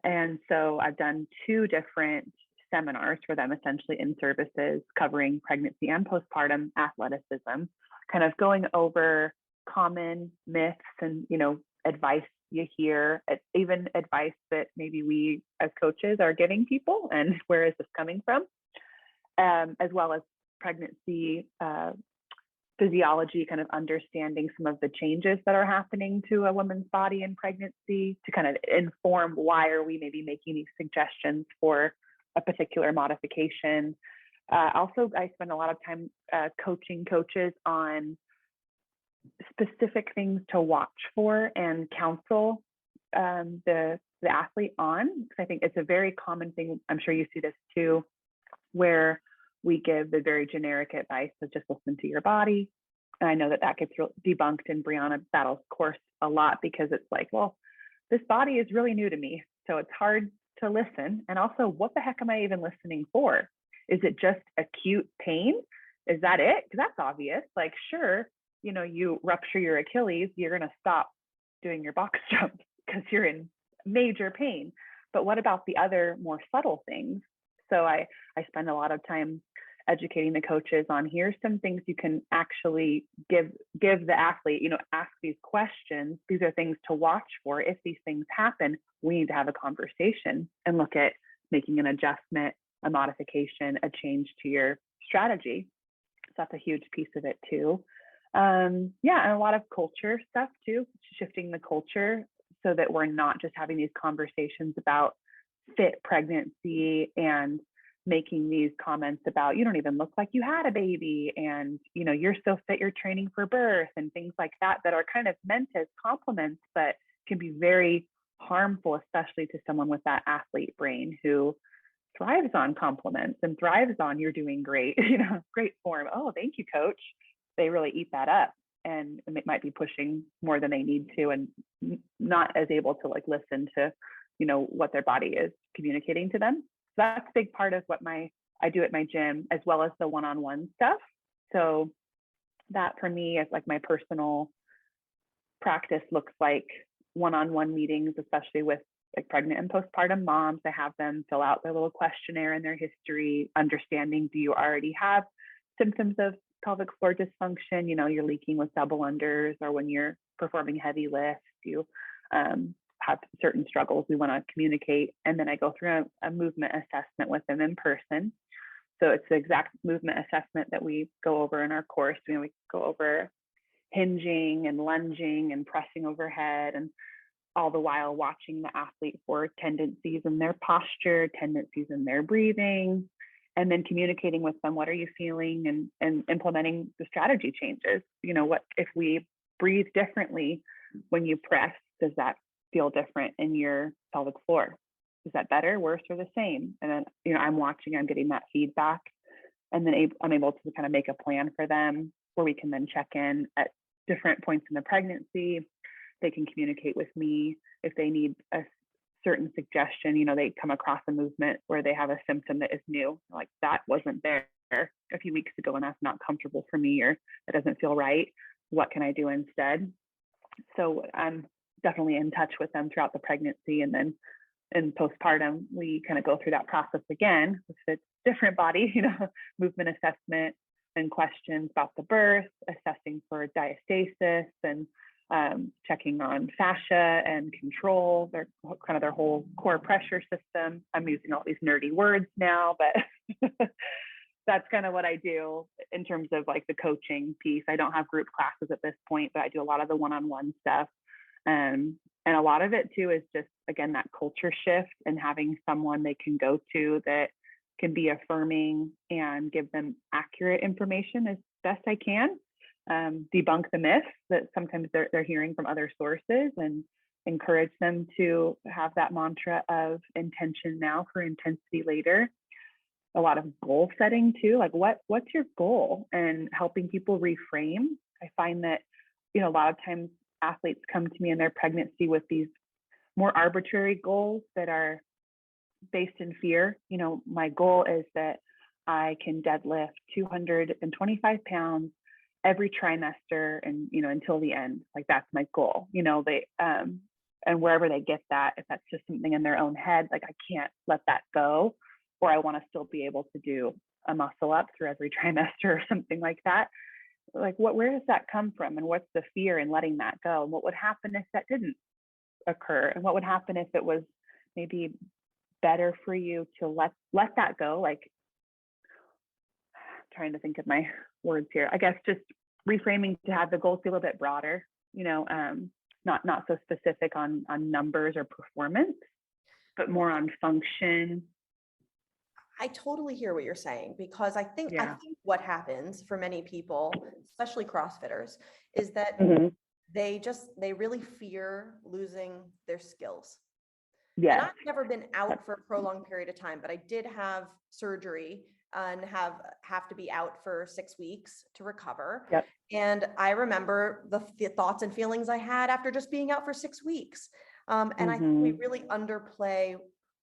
And so I've done 2 different seminars for them, essentially in services covering pregnancy and postpartum athleticism, kind of going over common myths and, advice you hear, even advice that maybe we as coaches are giving people, and where is this coming from, as well as pregnancy physiology, kind of understanding some of the changes that are happening to a woman's body in pregnancy to kind of inform why are we maybe making these suggestions for a particular modification. Also, I spend a lot of time coaching coaches on specific things to watch for and counsel the athlete on, because I think it's a very common thing. I'm sure you see this too, where we give the very generic advice of just listen to your body. And I know that gets debunked in Brianna Battle's course a lot, because it's like, well, this body is really new to me, so it's hard to listen. And also, what the heck am I even listening for? Is it just acute pain? Is that it? Because that's obvious. Like, sure, you rupture your Achilles, you're going to stop doing your box jumps because you're in major pain. But what about the other more subtle things? So I spend a lot of time educating the coaches on, here's some things you can actually give the athlete, ask these questions. These are things to watch for. If these things happen, we need to have a conversation and look at making an adjustment, a modification, a change to your strategy. So that's a huge piece of it too. And a lot of culture stuff too, shifting the culture so that we're not just having these conversations about fit pregnancy and making these comments about, you don't even look like you had a baby, and you're so fit, you're training for birth, and things like that are kind of meant as compliments, but can be very harmful, especially to someone with that athlete brain who thrives on compliments and thrives on, you're doing great, great form. Oh, thank you, coach. They really eat that up, and it might be pushing more than they need to, and not as able to listen to, what their body is communicating to them. So that's a big part of what I do at my gym, as well as the one-on-one stuff. So that for me is my personal practice looks like one-on-one meetings, especially with pregnant and postpartum moms. I have them fill out their little questionnaire and their history, understanding, do you already have symptoms of pelvic floor dysfunction? You're leaking with double unders, or when you're performing heavy lifts, you have certain struggles we want to communicate. And then I go through a movement assessment with them in person. So it's the exact movement assessment that we go over in our course. We go over hinging and lunging and pressing overhead, and all the while watching the athlete for tendencies in their posture, tendencies in their breathing, and then communicating with them, what are you feeling, and implementing the strategy changes. What if we breathe differently when you press? Does that feel different in your pelvic floor? Is that better, worse, or the same? And then, I'm watching, I'm getting that feedback, and then I'm able to kind of make a plan for them where we can then check in at different points in the pregnancy. They can communicate with me if they need a certain suggestion. They come across a movement where they have a symptom that is new, like that wasn't there a few weeks ago and that's not comfortable for me, or that doesn't feel right. What can I do instead? So I'm definitely in touch with them throughout the pregnancy, and then in postpartum we kind of go through that process again with a different body, movement assessment and questions about the birth, assessing for diastasis, and checking on fascia and control, their whole core pressure system. I'm using all these nerdy words now, but that's kind of what I do in terms of the coaching piece. I don't have group classes at this point, but I do a lot of the one-on-one stuff. And a lot of it too is just, again, that culture shift and having someone they can go to that can be affirming and give them accurate information as best I can. Debunk the myths that sometimes they're hearing from other sources, and encourage them to have that mantra of intention now for intensity later. A lot of goal setting too, what's your goal, and helping people reframe. I find that a lot of times athletes come to me in their pregnancy with these more arbitrary goals that are based in fear. My goal is that I can deadlift 225 pounds every trimester and, until the end. Like that's my goal. And wherever they get that, if that's just something in their own head, like I can't let that go, or I want to still be able to do a muscle up through every trimester or something like that. Like where does that come from? And what's the fear in letting that go? And what would happen if that didn't occur? And what would happen if it was maybe better for you to let that go? Like, trying to think of my words here, I guess just reframing to have the goals be a little bit broader, not so specific on numbers or performance, but more on function. I totally hear what you're saying, because I think what happens for many people, especially CrossFitters, is that they really fear losing their skills. Yeah. And I've never been out for a prolonged period of time, but I did have surgery and have to be out for 6 weeks to recover. Yep. And I remember the thoughts and feelings I had after just being out for 6 weeks. And I think we really underplay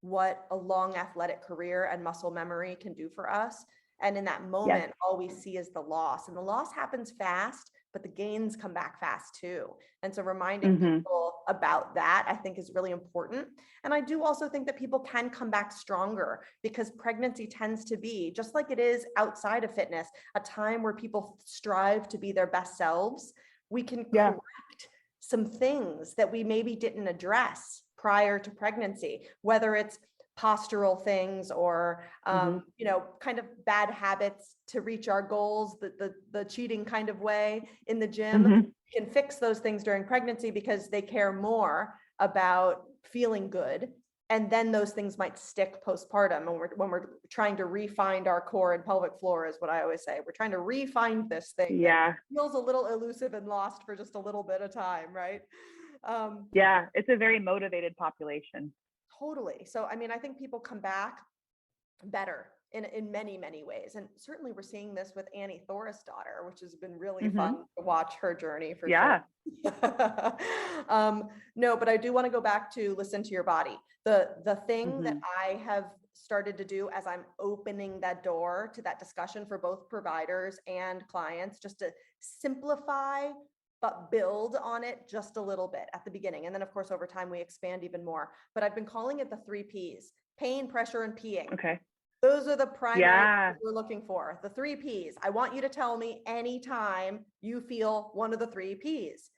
what a long athletic career and muscle memory can do for us. And in that moment, all we see is the loss, and the loss happens fast, but the gains come back fast too. And so reminding people about that, I think, is really important. And I do also think that people can come back stronger, because pregnancy tends to be, just like it is outside of fitness, a time where people strive to be their best selves. We can correct some things that we maybe didn't address prior to pregnancy, whether it's postural things or, kind of bad habits to reach our goals, the cheating kind of way in the gym. Can fix those things during pregnancy because they care more about feeling good. And then those things might stick postpartum when we're trying to refine our core and pelvic floor, is what I always say. We're trying to refine this thing. Yeah. Feels a little elusive and lost for just a little bit of time, right? It's a very motivated population. Totally. So, I mean, I think people come back better in many, many ways. And certainly we're seeing this with Annie Thor's daughter, which has been really fun to watch her journey for sure. No, but I do want to go back to listen to your body. The thing that I have started to do as I'm opening that door to that discussion for both providers and clients, just to simplify but build on it just a little bit at the beginning. And then, of course, over time, we expand even more. But I've been calling it the 3 Ps: pain, pressure, and peeing. Okay. Those are the primary things we're looking for. The 3 Ps. I want you to tell me anytime you feel one of the 3 Ps.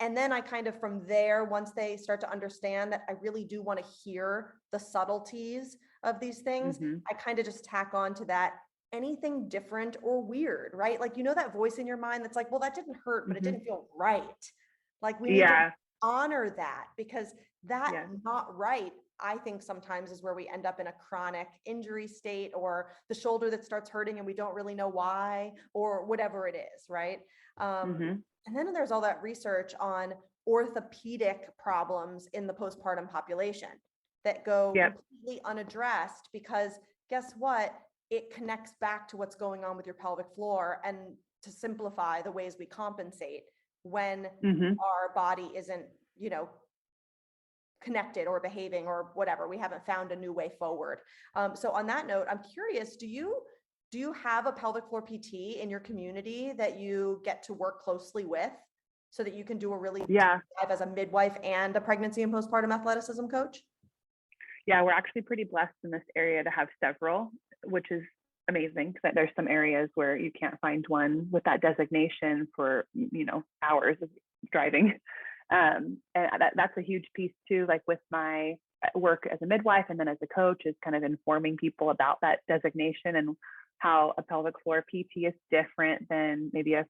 And then I kind of, from there, once they start to understand that I really do want to hear the subtleties of these things, I kind of just tack on to that anything different or weird, right? Like, that voice in your mind that's like, well, that didn't hurt, but it didn't feel right. Like, we need to honor that, because that not right, I think sometimes is where we end up in a chronic injury state, or the shoulder that starts hurting and we don't really know why, or whatever it is, right? And then there's all that research on orthopedic problems in the postpartum population that go completely unaddressed, because guess what? It connects back to what's going on with your pelvic floor, and to simplify the ways we compensate when our body isn't, connected or behaving or whatever. We haven't found a new way forward. So on that note, I'm curious, do you have a pelvic floor PT in your community that you get to work closely with, so that you can do a really deep dive as a midwife and a pregnancy and postpartum athleticism coach? Yeah, we're actually pretty blessed in this area to have several, which is amazing, because there's some areas where you can't find one with that designation for, hours of driving. And that's a huge piece too, like with my work as a midwife and then as a coach, is kind of informing people about that designation and how a pelvic floor PT is different than maybe a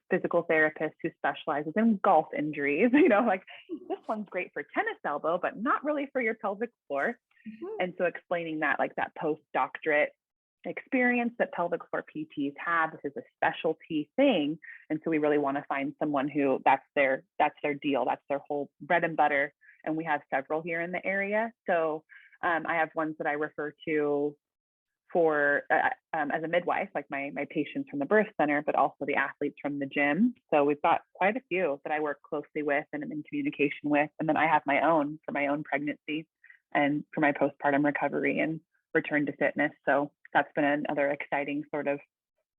physical therapist who specializes in golf injuries. Like, this one's great for tennis elbow, but not really for your pelvic floor. And so explaining that, like, that postdoctorate experience that pelvic floor PTs have, this is a specialty thing. And so we really want to find someone who that's their deal, that's their whole bread and butter. And we have several here in the area. So I have ones that I refer to for as a midwife, like my patients from the birth center, but also the athletes from the gym. So we've got quite a few that I work closely with and am in communication with. And then I have my own for my own pregnancy. and for my postpartum recovery and return to fitness. So that's been another exciting sort of,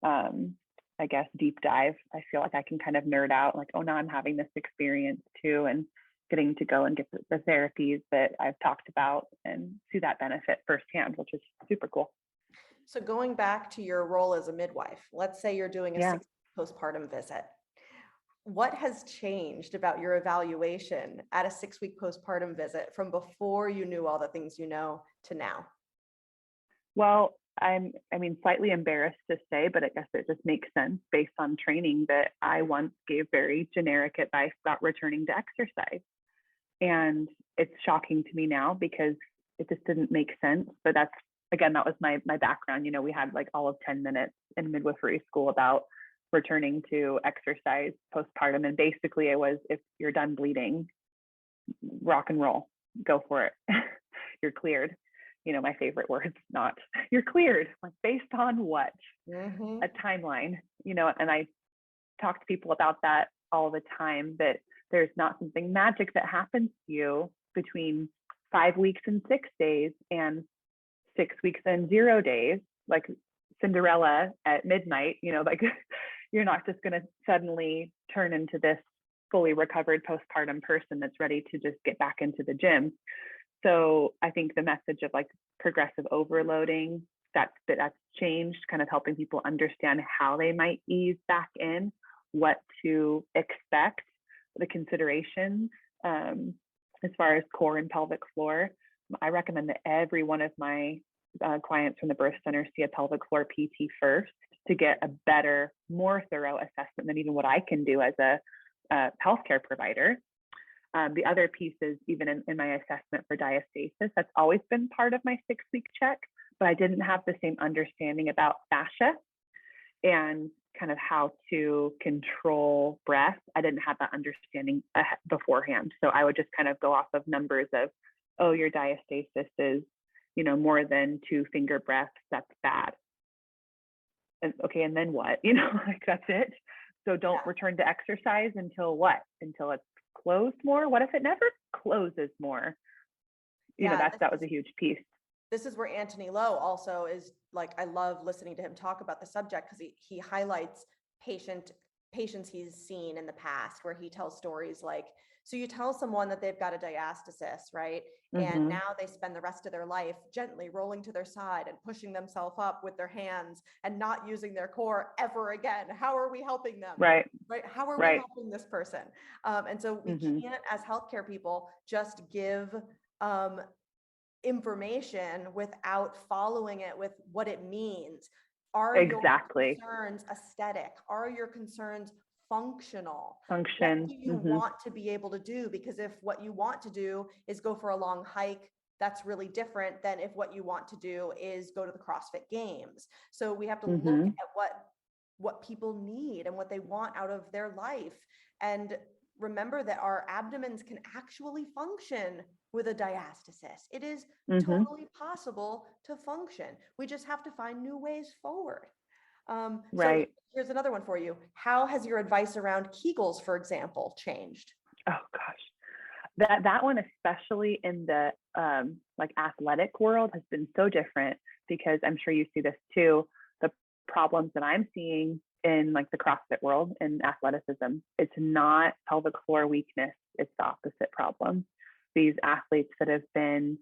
I guess, deep dive. I feel like I can kind of nerd out, like, oh, now I'm having this experience too, and getting to go and get the therapies that I've talked about and see that benefit firsthand, which is super cool. So going back to your role as a midwife, let's say you're doing a Yeah. 6-week postpartum visit. What has changed about your evaluation at a 6-week postpartum visit from before you knew all the things you know to now? Well, slightly embarrassed to say, but I guess it just makes sense based on training that I once gave very generic advice about returning to exercise. And it's shocking to me now because it just didn't make sense. But that was my background. You know, we had like all of 10 minutes in midwifery school about returning to exercise postpartum. And basically it was, if you're done bleeding, rock and roll, go for it. You're cleared. You know, my favorite words, not you're cleared, like based on what? Mm-hmm. A timeline, you know, and I talk to people about that all the time, that there's not something magic that happens to you between 5 weeks and 6 days and 6 weeks and 0 days, like Cinderella at midnight, you know, like you're not just going to suddenly turn into this fully recovered postpartum person that's ready to just get back into the gym. So I think the message of like progressive overloading, that's changed, kind of helping people understand how they might ease back in, what to expect, the considerations as far as core and pelvic floor. I recommend that every one of my clients from the birth center see a pelvic floor PT first to get a better, more thorough assessment than even what I can do as a healthcare provider. The other piece is, even in my assessment for diastasis, that's always been part of my 6-week check, but I didn't have the same understanding about fascia and kind of how to control breath. I didn't have that understanding beforehand. So I would just kind of go off of numbers of, oh, your diastasis is, you know, more than 2 finger breaths, that's bad. And okay, and then what? You know, like that's it. So don't return to exercise until what? Until it's closed more? What if it never closes more? You know, that was a huge piece. This is where Anthony Lowe also is, like, I love listening to him talk about the subject because he highlights patients he's seen in the past, where he tells stories like, so you tell someone that they've got a diastasis, right? Mm-hmm. And now they spend the rest of their life gently rolling to their side and pushing themselves up with their hands and not using their core ever again. How are we helping them? Right. How are we helping this person? And so we can't, as healthcare people, just give information without following it with what it means. Are your concerns aesthetic? Are your concerns functional? What do you want to be able to do? Because if what you want to do is go for a long hike, that's really different than if what you want to do is go to the CrossFit Games. So we have to look at what people need and what they want out of their life. And remember that our abdomens can actually function with a diastasis. It is totally possible to function. We just have to find new ways forward. So here's another one for you. How has your advice around Kegels, for example, changed? Oh gosh, that one, especially in the like athletic world, has been so different, because I'm sure you see this too. The problems that I'm seeing in like the CrossFit world and athleticism, it's not pelvic floor weakness, it's the opposite problem. These athletes that have been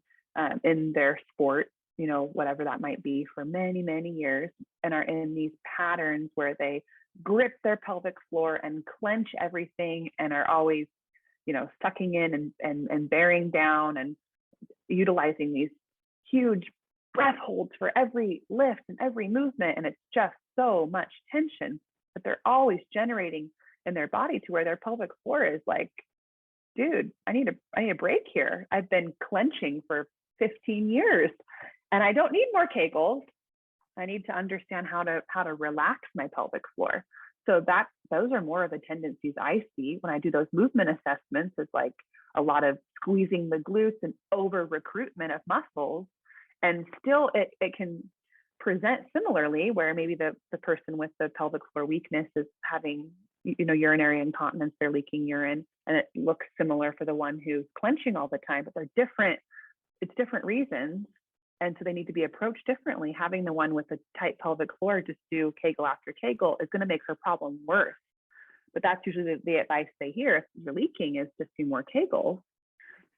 in their sport, you know, whatever that might be, for many, many years, and are in these patterns where they grip their pelvic floor and clench everything and are always, you know, sucking in and bearing down and utilizing these huge breath holds for every lift and every movement. And it's just so much tension that they're always generating in their body, to where their pelvic floor is like, dude, I need a break here. I've been clenching for 15 years and I don't need more Kegels. I need to understand how to relax my pelvic floor. So those are more of the tendencies I see when I do those movement assessments, is like a lot of squeezing the glutes and over recruitment of muscles. And still it can present similarly, where maybe the person with the pelvic floor weakness is having, you know, urinary incontinence, they're leaking urine, and it looks similar for the one who's clenching all the time, but they're different it's different reasons. And so they need to be approached differently. Having the one with a tight pelvic floor just do Kegel after Kegel is going to make her problem worse. But that's usually the advice they hear if you're leaking, is just do more Kegels.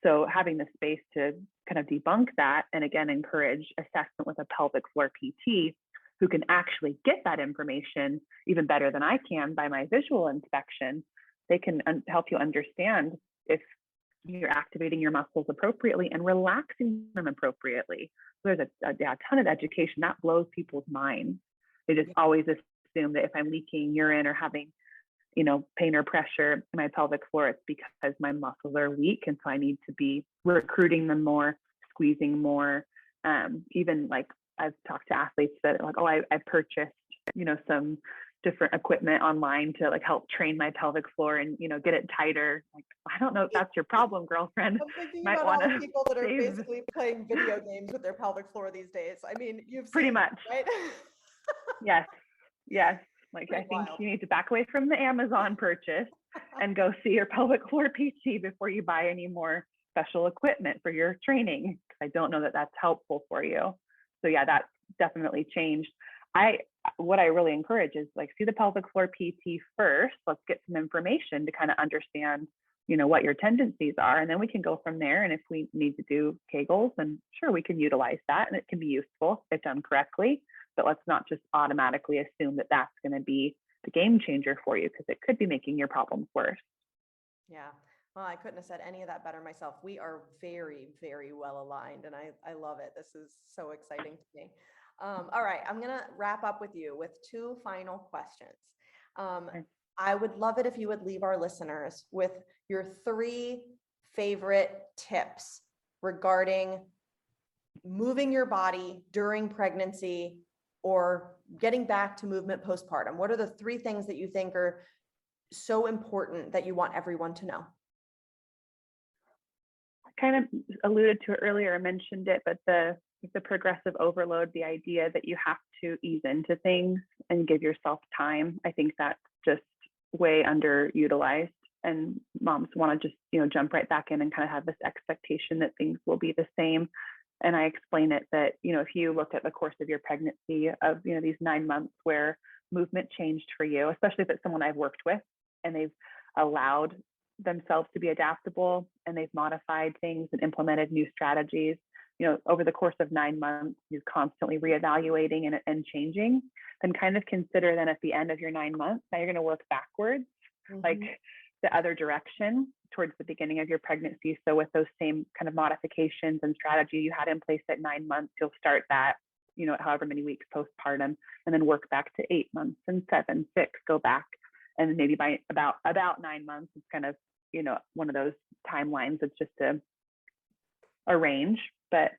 So having the space to kind of debunk that, and again, encourage assessment with a pelvic floor PT who can actually get that information even better than I can by my visual inspection. They can help you understand if you're activating your muscles appropriately and relaxing them appropriately. So there's a ton of education that blows people's minds. They just always assume that if I'm leaking urine or having, pain or pressure in my pelvic floor, it's because my muscles are weak. And so I need to be recruiting them more, squeezing more. Even like I've talked to athletes that are like, oh, I purchased, some different equipment online to like help train my pelvic floor and, get it tighter. Like, I don't know if that's your problem, girlfriend. I'm thinking Might about all the wanna people that are save- basically playing video games with their pelvic floor these days. I mean, you've Pretty seen much. it, right? Yes. Like, Pretty I think wild. you need to back away from the Amazon purchase and go see your pelvic floor PT before you buy any more special equipment for your training. I don't know that that's helpful for you. So yeah, that's definitely changed. What I really encourage is like, see the pelvic floor PT first. Let's get some information to kind of understand, what your tendencies are. And then we can go from there. And if we need to do Kegels, then sure, we can utilize that and it can be useful if done correctly. But let's not just automatically assume that that's going to be the game changer for you, because it could be making your problems worse. Yeah. Well, I couldn't have said any of that better myself. We are very, very well aligned, and I love it. This is so exciting to me. All right, I'm going to wrap up with you with two final questions. Okay. I would love it if you would leave our listeners with your 3 favorite tips regarding moving your body during pregnancy or getting back to movement postpartum. What are the 3 things that you think are so important that you want everyone to know? I kind of alluded to it earlier, I mentioned it, but the progressive overload, the idea that you have to ease into things and give yourself time, I think that's just way underutilized. And moms want to just, jump right back in and kind of have this expectation that things will be the same. And I explain it that, if you look at the course of your pregnancy of, these 9 months where movement changed for you, especially if it's someone I've worked with and they've allowed themselves to be adaptable and they've modified things and implemented new strategies, over the course of 9 months, you're constantly reevaluating and changing, then kind of consider then at the end of your 9 months, now you're going to work backwards, like the other direction towards the beginning of your pregnancy. So with those same kind of modifications and strategy you had in place at 9 months, you'll start that, however many weeks postpartum, and then work back to 8 months and 7, 6, go back. And maybe by about 9 months, it's kind of, one of those timelines. It's just a range, but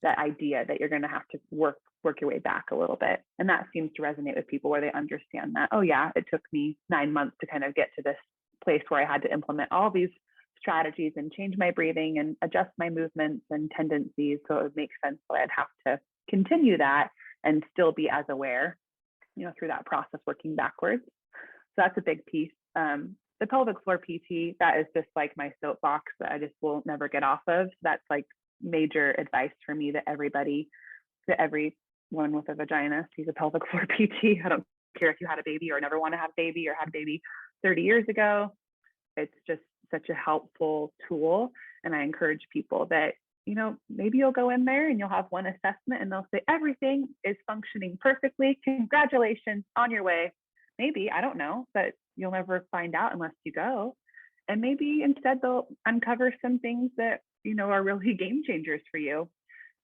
that idea that you're going to have to work your way back a little bit. And that seems to resonate with people where they understand that, oh yeah, it took me 9 months to kind of get to this place where I had to implement all these strategies and change my breathing and adjust my movements and tendencies. So it would make sense that I'd have to continue that and still be as aware, through that process, working backwards. So that's a big piece. The pelvic floor PT, that is just like my soapbox that I just will never get off of. That's like major advice for me that everyone with a vagina sees a pelvic floor PT. I don't care if you had a baby or never want to have a baby or had a baby 30 years ago. It's just such a helpful tool. And I encourage people that, maybe you'll go in there and you'll have one assessment and they'll say, everything is functioning perfectly. Congratulations, on your way. Maybe, I don't know, but you'll never find out unless you go. And maybe instead they'll uncover some things that, are really game changers for you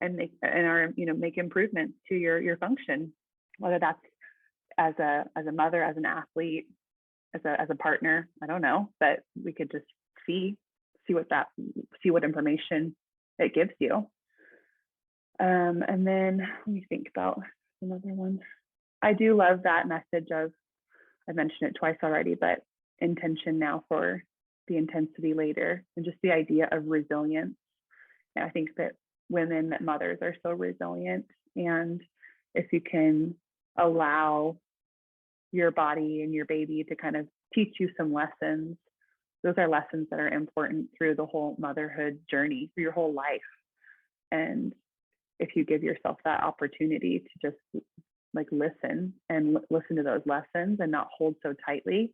and make improvements to your function, whether that's as a mother, as an athlete, as a partner, I don't know, but we could just see what information it gives you. And then let me think about another one. I do love that message of, I mentioned it twice already, but intention now for the intensity later, and just the idea of resilience. And I think that women, that mothers are so resilient. And if you can allow your body and your baby to kind of teach you some lessons, those are lessons that are important through the whole motherhood journey, through your whole life. And if you give yourself that opportunity to just like listen and listen to those lessons and not hold so tightly,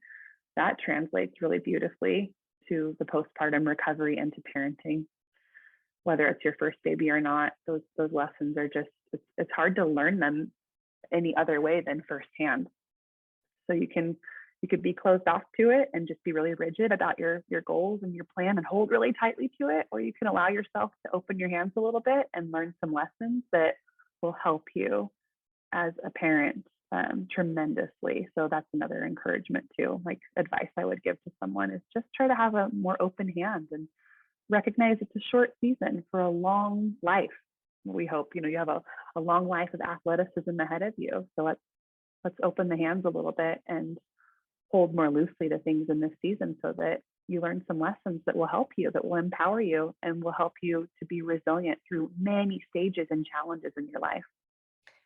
that translates really beautifully to the postpartum recovery and to parenting. Whether it's your first baby or not, those lessons are just, it's hard to learn them any other way than firsthand. So you could be closed off to it and just be really rigid about your goals and your plan and hold really tightly to it, or you can allow yourself to open your hands a little bit and learn some lessons that will help you as a parent tremendously. So that's another encouragement too. Like advice I would give to someone is just try to have a more open hand and recognize it's a short season for a long life. We hope, you have a long life of athleticism ahead of you. So let's open the hands a little bit and hold more loosely to things in this season so that you learn some lessons that will help you, that will empower you, and will help you to be resilient through many stages and challenges in your life.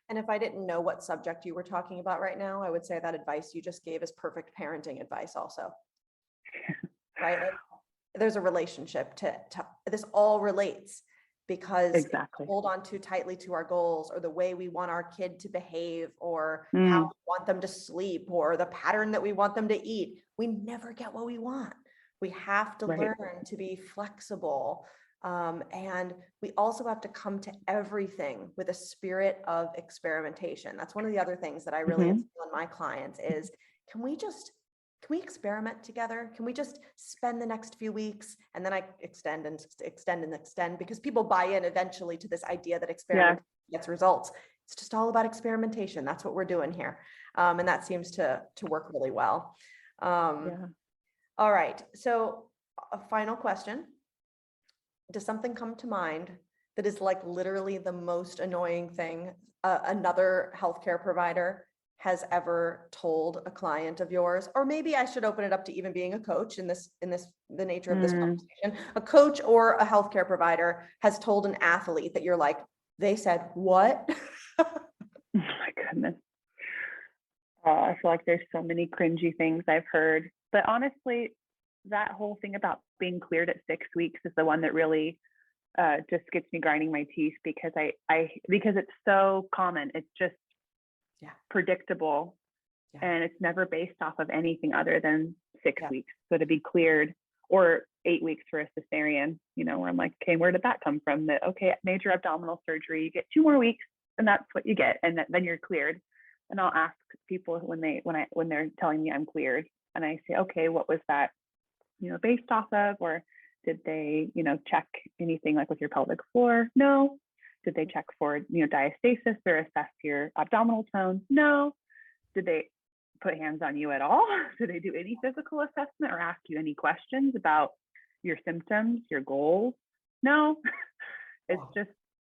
And if I didn't know what subject you were talking about right now, I would say that advice you just gave is perfect parenting advice also. Right? Like, there's a relationship to this all relates, because exactly. If we hold on too tightly to our goals or the way we want our kid to behave or how we want them to sleep or the pattern that we want them to eat, we never get what we want. We have to learn to be flexible. And we also have to come to everything with a spirit of experimentation. That's one of the other things that I really instill in my clients is, can we experiment together? Can we just spend the next few weeks and then I extend and extend and extend, because people buy in eventually to this idea that experiment gets results. It's just all about experimentation. That's what we're doing here. And that seems to work really well. All right. So a final question. Does something come to mind that is like literally the most annoying thing another healthcare provider has ever told a client of yours? Or maybe I should open it up to even being a coach in the nature of this conversation. A coach or a healthcare provider has told an athlete that you're like, they said what? Oh my goodness. I feel like there's so many cringy things I've heard, but honestly, that whole thing about being cleared at 6 weeks is the one that really just gets me grinding my teeth, because because it's so common. It's just predictable, and it's never based off of anything other than 6 weeks. So to be cleared, or 8 weeks for a cesarean, where I'm like, okay, where did that come from? That major abdominal surgery, you get 2 more weeks, and that's what you get, and then you're cleared. And I'll ask people when they're telling me I'm cleared, and I say, okay, what was that, based off of, or did they, check anything like with your pelvic floor? No. Did they check for, diastasis or assess your abdominal tone? No. Did they put hands on you at all? Did they do any physical assessment or ask you any questions about your symptoms, your goals? No. It's just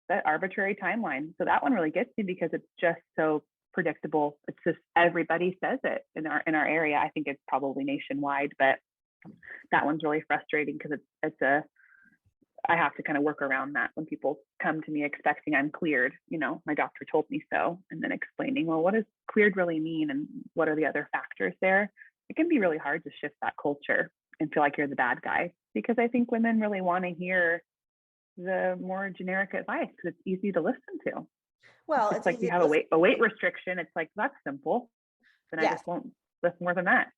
that arbitrary timeline. So that one really gets me, because it's just so predictable. It's just, everybody says it in our area. I think it's probably nationwide, but that one's really frustrating, because I have to kind of work around that when people come to me expecting I'm cleared, my doctor told me so, and then explaining, well, what does cleared really mean, and what are the other factors there? It can be really hard to shift that culture and feel like you're the bad guy, because I think women really want to hear the more generic advice, because it's easy to listen to. Well, it's like you have a weight restriction. It's like, that's simple. Then I just won't lift more than that.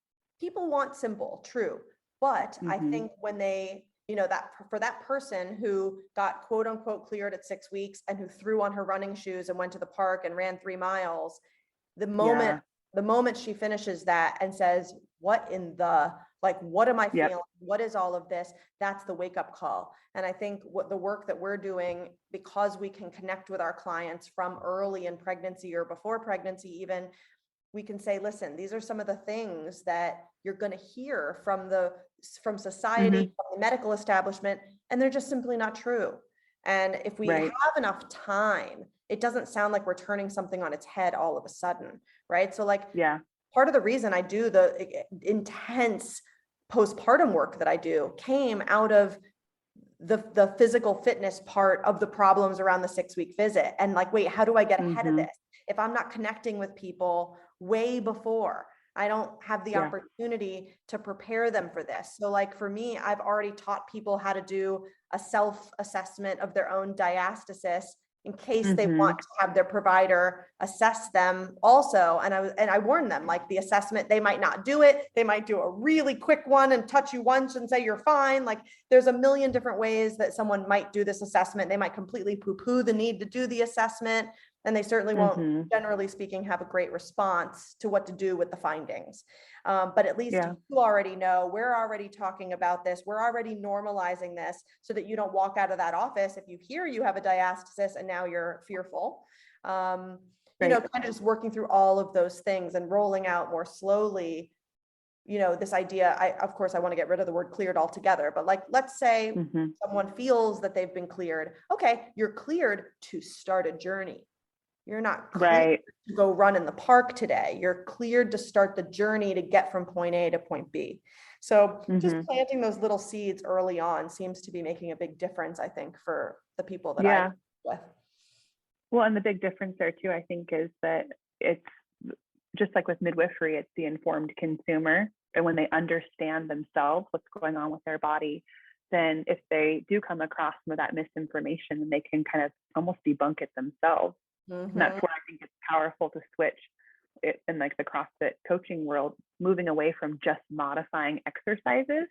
People want simple, true. But I think when they, that for that person who got quote unquote cleared at 6 weeks and who threw on her running shoes and went to the park and ran 3 miles, the moment she finishes that and says, what am I feeling? What is all of this? That's the wake up call. And I think what the work that we're doing, because we can connect with our clients from early in pregnancy or before pregnancy even, we can say, listen, these are some of the things that you're going to hear from society, from the medical establishment, and they're just simply not true. And if we have enough time, it doesn't sound like we're turning something on its head all of a sudden, right? So part of the reason I do the intense postpartum work that I do came out of the physical fitness part of the problems around the 6 week visit. And wait, how do I get ahead of this? If I'm not connecting with people way before, I don't have the opportunity to prepare them for this. So like for me, I've already taught people how to do a self-assessment of their own diastasis in case they want to have their provider assess them also. And I warn them, like the assessment, they might not do it. They might do a really quick one and touch you once and say you're fine. Like there's a million different ways that someone might do this assessment. They might completely poo-poo the need to do the assessment. And they certainly won't, generally speaking, have a great response to what to do with the findings. But at least you already know, we're already talking about this. We're already normalizing this so that you don't walk out of that office if you hear you have a diastasis and now you're fearful. You know, kind of just working through all of those things and rolling out more slowly, you know, this idea. Of course, I want to get rid of the word cleared altogether, but like, let's say someone feels that they've been cleared. Okay, you're cleared to start a journey. You're not cleared to go run in the park today. You're cleared to start the journey to get from point A to point B. So just planting those little seeds early on seems to be making a big difference, I think, for the people that I work with. Well, and the big difference there too, I think, is that it's just like with midwifery, it's the informed consumer. And when they understand themselves, what's going on with their body, then if they do come across some of that misinformation, they can kind of almost debunk it themselves. And that's where I think it's powerful to switch it in like the CrossFit coaching world, moving away from just modifying exercises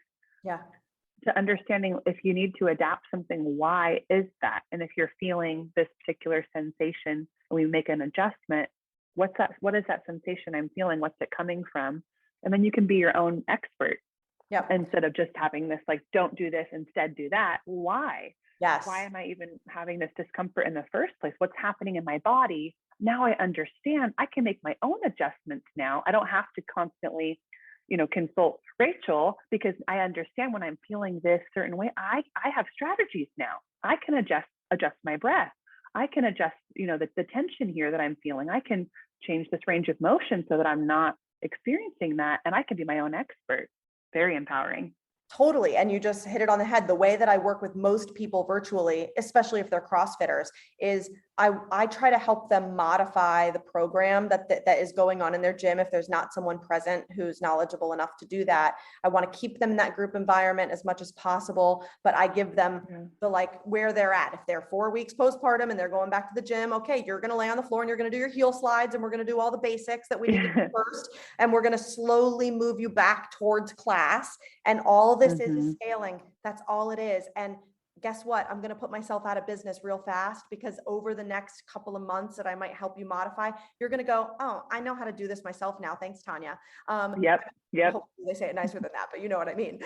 to understanding if you need to adapt something, why is that? And if you're feeling this particular sensation and we make an adjustment, what's that? What is that sensation I'm feeling? What's it coming from? And then you can be your own expert instead of just having this like, don't do this, instead do that. Why? Yes. Why am I even having this discomfort in the first place? What's happening in my body? Now I understand. I can make my own adjustments now. I don't have to constantly, you know, consult Rachel, because I understand when I'm feeling this certain way, I have strategies now. I can adjust my breath. I can adjust, you know, the tension here that I'm feeling. I can change this range of motion so that I'm not experiencing that, and I can be my own expert. Very empowering. Totally. And you just hit it on the head. The way that I work with most people virtually, especially if they're CrossFitters, is I try to help them modify the program that is going on in their gym. If there's not someone present who's knowledgeable enough to do that, I want to keep them in that group environment as much as possible. But I give them the like where they're at. If they're 4 weeks postpartum and they're going back to the gym, okay, you're going to lay on the floor and you're going to do your heel slides, and we're going to do all the basics that we need to do first. And we're going to slowly move you back towards class. And all this is scaling. That's all it is. And guess what? I'm going to put myself out of business real fast, because over the next couple of months that I might help you modify, you're going to go, oh, I know how to do this myself now. Thanks, Tanya. Yep. Hopefully they say it nicer than that, but you know what I mean.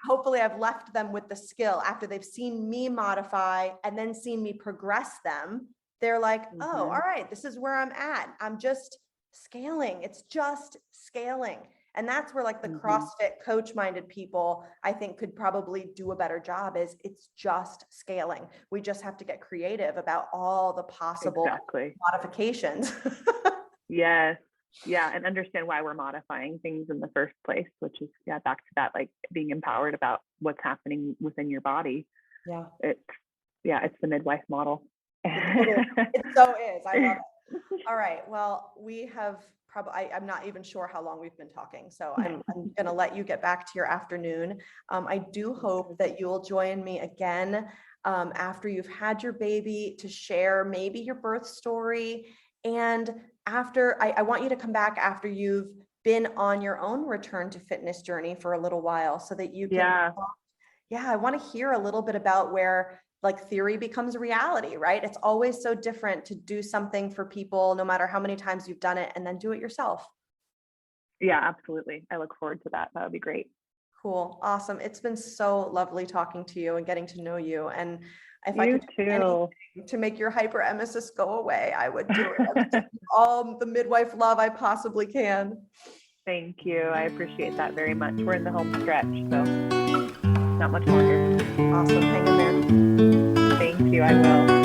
Hopefully I've left them with the skill after they've seen me modify and then seen me progress them. They're like, oh, all right, this is where I'm at. I'm just scaling. It's just scaling. And that's where like the CrossFit coach-minded people, I think, could probably do a better job. Is it's just scaling. We just have to get creative about all the possible modifications. Yes. Yeah. And understand why we're modifying things in the first place, which is back to that, like being empowered about what's happening within your body. Yeah. It's the midwife model. It so is. I love it. All right. Well, we have I'm not even sure how long we've been talking, so I'm going to let you get back to your afternoon. I do hope that you'll join me again after you've had your baby to share maybe your birth story. And after, I want you to come back after you've been on your own return to fitness journey for a little while, so that you can, I want to hear a little bit about where like theory becomes reality, right? It's always so different to do something for people, no matter how many times you've done it, and then do it yourself. Yeah, absolutely. I look forward to that. That would be great. Cool. Awesome. It's been so lovely talking to you and getting to know you. And if I You could do anything to make your hyperemesis go away, I would do it. All the midwife love I possibly can. Thank you. I appreciate that very much. We're in the home stretch, so not much longer. Awesome. Hang in there. Thank you. I will.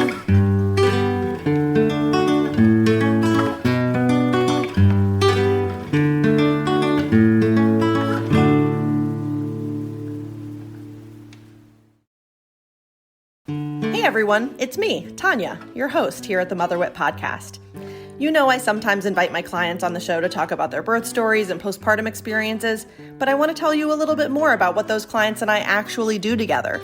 Hey everyone, it's me, Tanya, your host here at the Mother Wit Podcast. You know I sometimes invite my clients on the show to talk about their birth stories and postpartum experiences, but I want to tell you a little bit more about what those clients and I actually do together.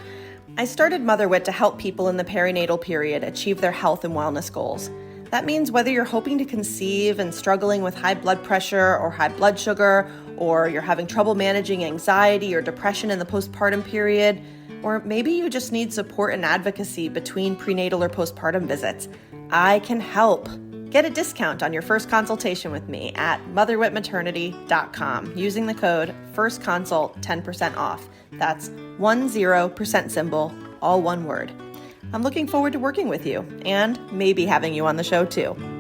I started MotherWit to help people in the perinatal period achieve their health and wellness goals. That means whether you're hoping to conceive and struggling with high blood pressure or high blood sugar, or you're having trouble managing anxiety or depression in the postpartum period, or maybe you just need support and advocacy between prenatal or postpartum visits, I can help. Get a discount on your first consultation with me at motherwitmaternity.com using the code FIRSTCONSULT 10% off. That's 10% symbol, all one word. I'm looking forward to working with you and maybe having you on the show too.